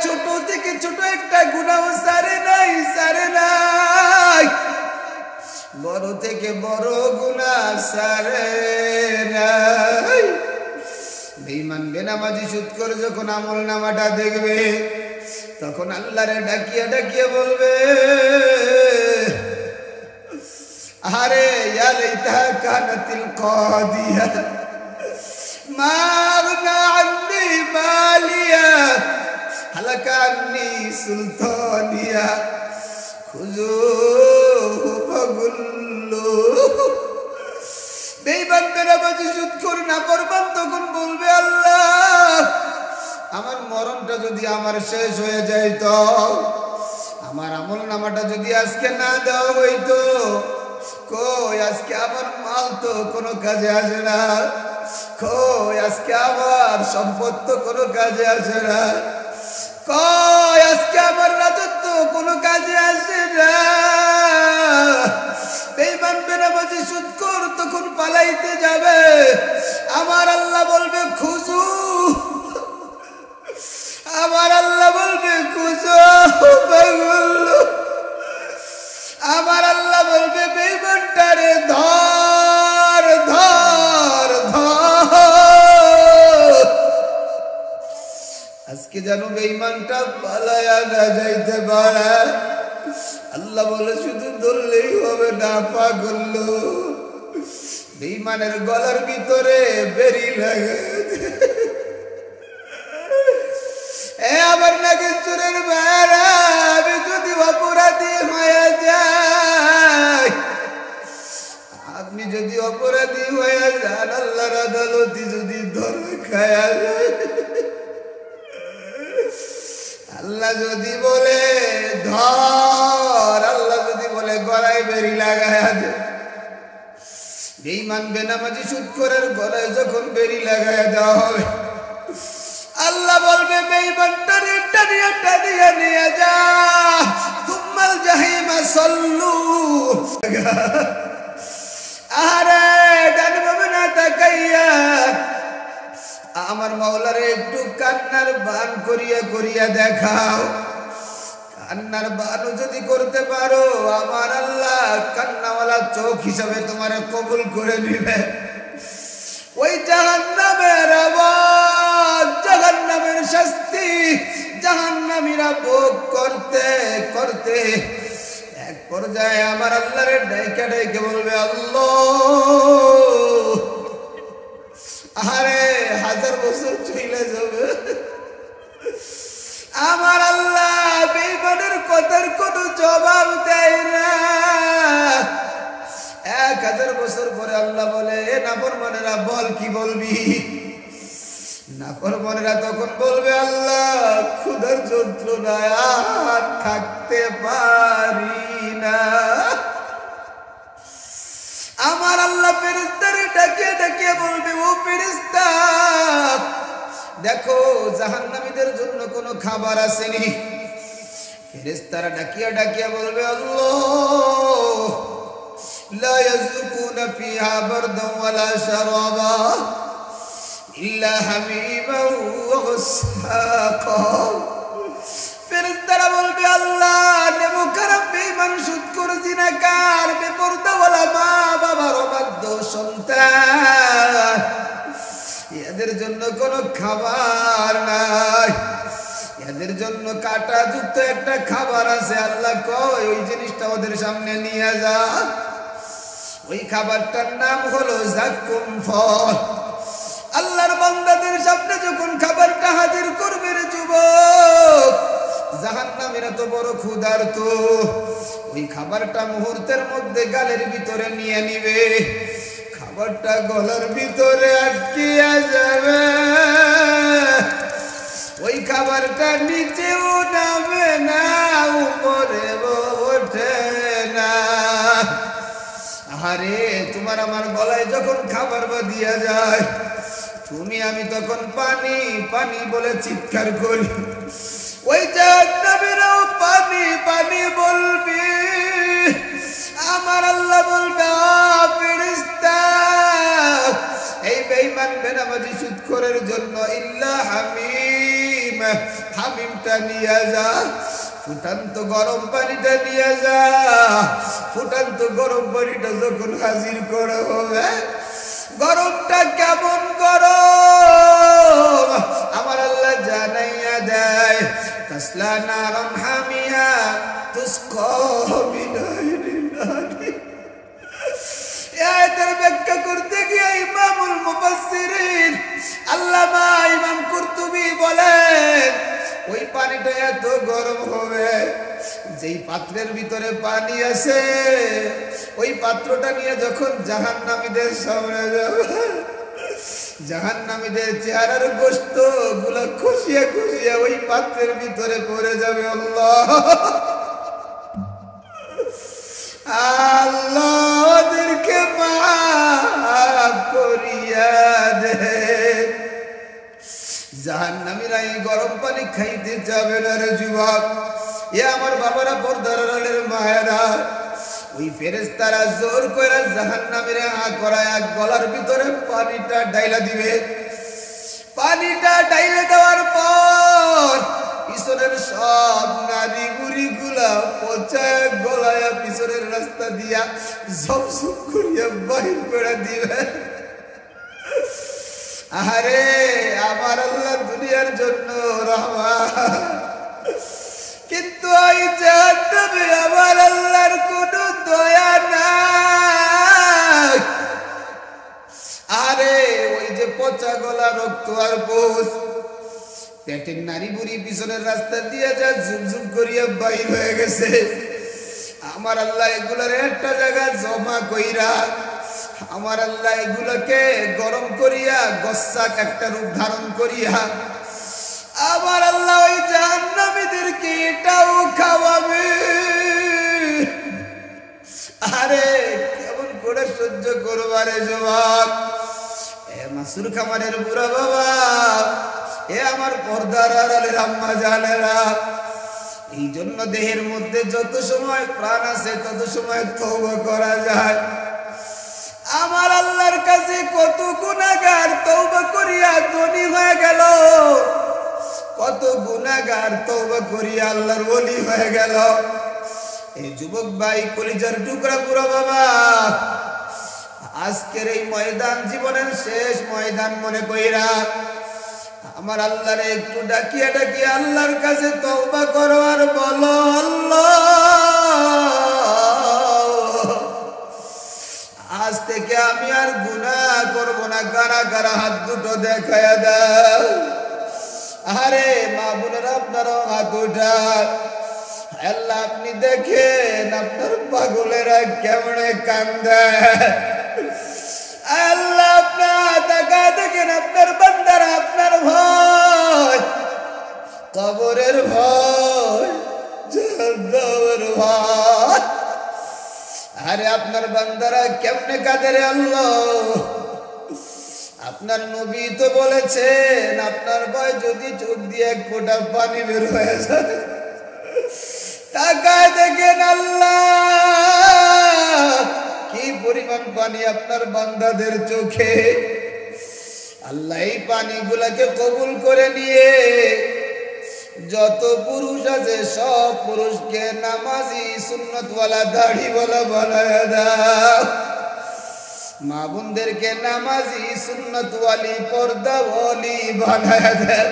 ছোট থেকে ছোট একটা গুনাহ সারে নাই, সারে নাই, বড় থেকে বড় গুনাহ সারে নাই। বেঈমান বেনামাজি সুদখোর যখন আমল নামাটা দেখবে তখন আল্লাহরে ডাকিয়া ডাকিয়া বলবে আরে ইয়া লাইতাহা কানাতিল কাদিয়া মা আগনা আন্নি মালিয়া হালাকা আন্নি সুলতানিয়া খুযুহু ফাগুল্লু। বেঈমান বেনামাজি সুদখোর নাফরমান তখন বলবে আল্লাহ আমার মরণটা যদি আমার শেষ হয়ে যাইত, আমার আমল নামাটা যদি আজকে না দেওয়া হইতো, কই আজকে আমার মাল তো কোনো কাজে আসে না, কই আজকে আমার সম্পদ তো কোনো কাজে আসে না, কই আজকে আমার রাজত্ব কোনো কাজে আসে না। বেঈমান বেনামাজি সুদখোর তখন পালাইতে যাবে, আমার আল্লাহ বলবে খুঁজু, আমার আল্লাহ বলবে খুঁজো পাগল, আমার আল্লাহ বলবে বেঈমানটারে ধর ধর ধর। আজকে যেন বেঈমানটা পালায়া না যাইতে পারে। আল্লাহ বলে শুধু ধরলেই হবে না পাগল, বেঈমানের গলার ভিতরে বেরি লাগে। আমার নাকি চুরের বেড়া, আমি যদি অপরাধী হয়ে যাই, আপনি যদি অপরাধী হয়ে যান আল্লাহর আদালতে যদি ধরে খায়া যায়, আল্লাহ যদি বলে ধর, আল্লাহ যদি বলে গলায় বেরি লাগায়া দে, বেঈমান বেনামাজি সুদখোরের গলায় যখন বেরি লাগায়া দেওয়া হবে আল্লাহ বলবে বেঈমানটারে টানিয়া টানিয়া নিয়ে যা, তুমাল জাহিমা সল্লু। আরে ডান বামে না তাকাইয়া আমার মাওলারে একটু কান্নার বান করিয়া করিয়া দেখাও। কান্নার বান যদি করতে পারো আমার আল্লাহ কান্নাওয়ালা চোখ হিসাবে তোমারে কবুল করে নিবে। ওই জাহান্নামের আওয়াজ, জাহান্নামের শাস্তি জাহান্নামীরা ভোগ করতে করতে এক পর্যায়ে আমার আল্লাহরে ডাইকা ডাইকে বলবে আল্লাহ, আরে 1000 বছর চলে যাবে, আমার আল্লাহ বেঈমানের কথার কোনো জবাব দেয় না। 1000 বছর পরে আল্লাহ বলে এ নাফরমানেরা বল কি বলবি? নাফরমানেরা তখন বলবে আল্লাহ ক্ষুধার যন্ত্রণায় আর থাকতে পারি না, আমার আল্লাহ ফেরেশতারে ডাকিয়ে ডাকিয়ে বলবে, ও ফেরেশতা দেখো জাহান্নামীদের জন্য কোনো খাবার আসেনি। ফেরেশতারা ডাকিয়ে ডাকিয়ে বলবে, আল্লাহ লা ইয়াযুকুনা ফিহা বারদান ওয়ালা শারাবা ইল্লা হামিমান ওয়া গাসসাকা। ফেরেশতারা বলবে, আল্লাহ নেমুখারাম বেঈমান সুদখোর জিনাকার বেপরদাওয়ালা মা বাবার অবাধ্য সন্তান এদের জন্য কোনো খাবার নাই, এদের জন্য কাঁটাযুক্ত একটা খাবার আছে। আল্লাহ কয় ওই জিনিসটা ওদের সামনে নিয়ে যা। ওই খাবারটার নাম হলো যাকুম ফল। আল্লাহর বান্দাদের সামনে যখন খাবারটা হাজির করবে রে যুবক, জাহান্নামীরা তো বড় ক্ষুধার্ত, ওই খাবারটা মুহূর্তের মধ্যে গালের ভিতরে নিয়ে নিবে, খাবারটা গলার ভিতরে আটকিয়া যাবে, ওই খাবারটা নিচেও নামে না উপরে ওঠে না। আরে তোমার আমার গলায় যখন খাবার বাঁধিয়া যায়, তুমি আমি তখন পানি পানি বলে চিৎকার করি, ওই জাহান্নামীরাও পানি পানি বলবে। আমার আল্লাহ বলবে, ফেরেশতা এই বেঈমান বেনামাজি সুদখোরের জন্য ইল্লা হামিম, হামিমটা নিয়ে যা, ফুটান্ত গরম পানিটা নিয়ে যা। ফুটান্ত গরম পানিটা যখন হাজির করা হবে, গরমটা কেমন গরম আমার আল্লাহ জানাইয়া দেয়, তাসলা নারান হামিয়া তুসকা মিন আইনিন আনিয়া। আয়াতের ব্যাখ্যা করতে গিয়ে ইমামুল মুফাসসিরিন আল্লামা ইমাম কুরতুবী বলেন, ওই পানিটা এত গরম হবে, যেই পাত্রের ভিতরে পানি আছে ওই পাত্রটা নিয়ে যখন জাহান্নামীদের সামনে যাবে, জাহান্নামীদের চেহারার গোশত গুলা খুশিয়া খুশিয়া ওই পাত্রের ভিতরে পড়ে যাবে। আল্লাহ আল্লাহ ওদেরকে মাফ করিয়া দে। জাহান্নামীরা এই গরম পানি খাইতে যাবে না রে যুবক। এ আমার বাবারা, পর্দার আড়ালের মায়েরা, ওই ফেরেশতারা জোর করে জাহান্নামীরা করায় গলার ভিতরে পানিটা ডাইলা দিবে। পানিটা ডাইলে দেওয়ার পর পিছনের সব নারী বুড়ি গুলা পচায় গলায় পিছনের রাস্তা দিয়া ঝপঝপ করিয়া বাহির করে দিবে। আরে আমার আল্লাহ দুনিয়ার জন্য রহমান, কিন্তু ওই জাহান্নামে আমার আল্লাহর কোনো দয়া নাই। আরে ওই যে পচা গলা, রক্ত আর পোষ, পেটের নারী বুড়ি পিছনের রাস্তা দিয়ে যা ঝুমঝুম করিয়া বাইর হয়ে গেছে, আমার আল্লাহ এগুলার একটা জায়গায় জমা কইরা, আমার আল্লাহ এগুলোকে গরম করিয়া গসাক একটা রূপ ধারণ করিয়া আমার আল্লাহ ওই জাহান্নামীদেরকে এটাও খাওয়াবে। আরে কেমন করে সহ্য করবারে জবাব। এ মাসুর খামারের বুড়া বাবা, এ আমার পর্দার আড়ালের আম্মা জানেরা, এই জন্য দেহের মধ্যে যত সময় প্রাণ আছে তত সময় তওবা করা যায়। আমার আল্লাহর কাছে কত গুনাহগার তওবা করিয়া ধনী হয়ে গেল, কত গুনাহগার তওবা করিয়া আল্লাহর ওলি হয়ে গেল। এই যুবক ভাই, কলিজার টুকরা বুড়া বাবা, আজকের এই ময়দান জীবনের শেষ ময়দান মনে কইরা আমার আল্লাহরে একটু ডাকিয়া ডাকিয়া আল্লাহর কাছে তওবা করো আর বলো, আল্লাহ আজ থেকে আমি আর গুনাহ করব না। কারা কারা হাত দুটো দেখায়া দাও। আরে মা বোনেরা, আপনারাও হাত উঠান। আল্লাহ আপনি দেখেন আপনার পাগলেরা কেমনে কান্দে। আল্লাহ আপনার তাকা দেখেন আপনার বান্দারা, আপনার ভয়, কবরের ভয়, জাহান্নামের ভয়। আরে আপনার বান্দারা কেমনে কাঁদে রে আল্লাহ? আপনার নবী তো বলেছেন আপনার ভয় যদি চোখ দিয়ে এক ফোঁটা পানি বের হয়ে যায়, তাকায় দেখেন আল্লাহ কি পরিমাণ পানি আপনার বান্দাদের চোখে। আল্লাহ এই পানিগুলাকে কবুল করে নিয়ে যত পুরুষ আছে সব পুরুষকে নামাজি সুন্নতওয়ালা দাড়িওয়ালা বানায় দাও, মা বোনদেরকে নামাজি সুন্নতওয়ালি পর্দাওয়ালি বানায় দাও।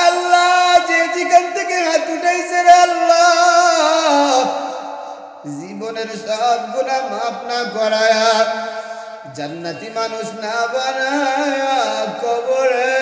আল্লাহ যে যেখান থেকে হাত উঠাইছে রে আল্লাহ, জীবনের সব গুনাহ মাফ না করায়া, জান্নাতি মানুষ না বানায়া কবরে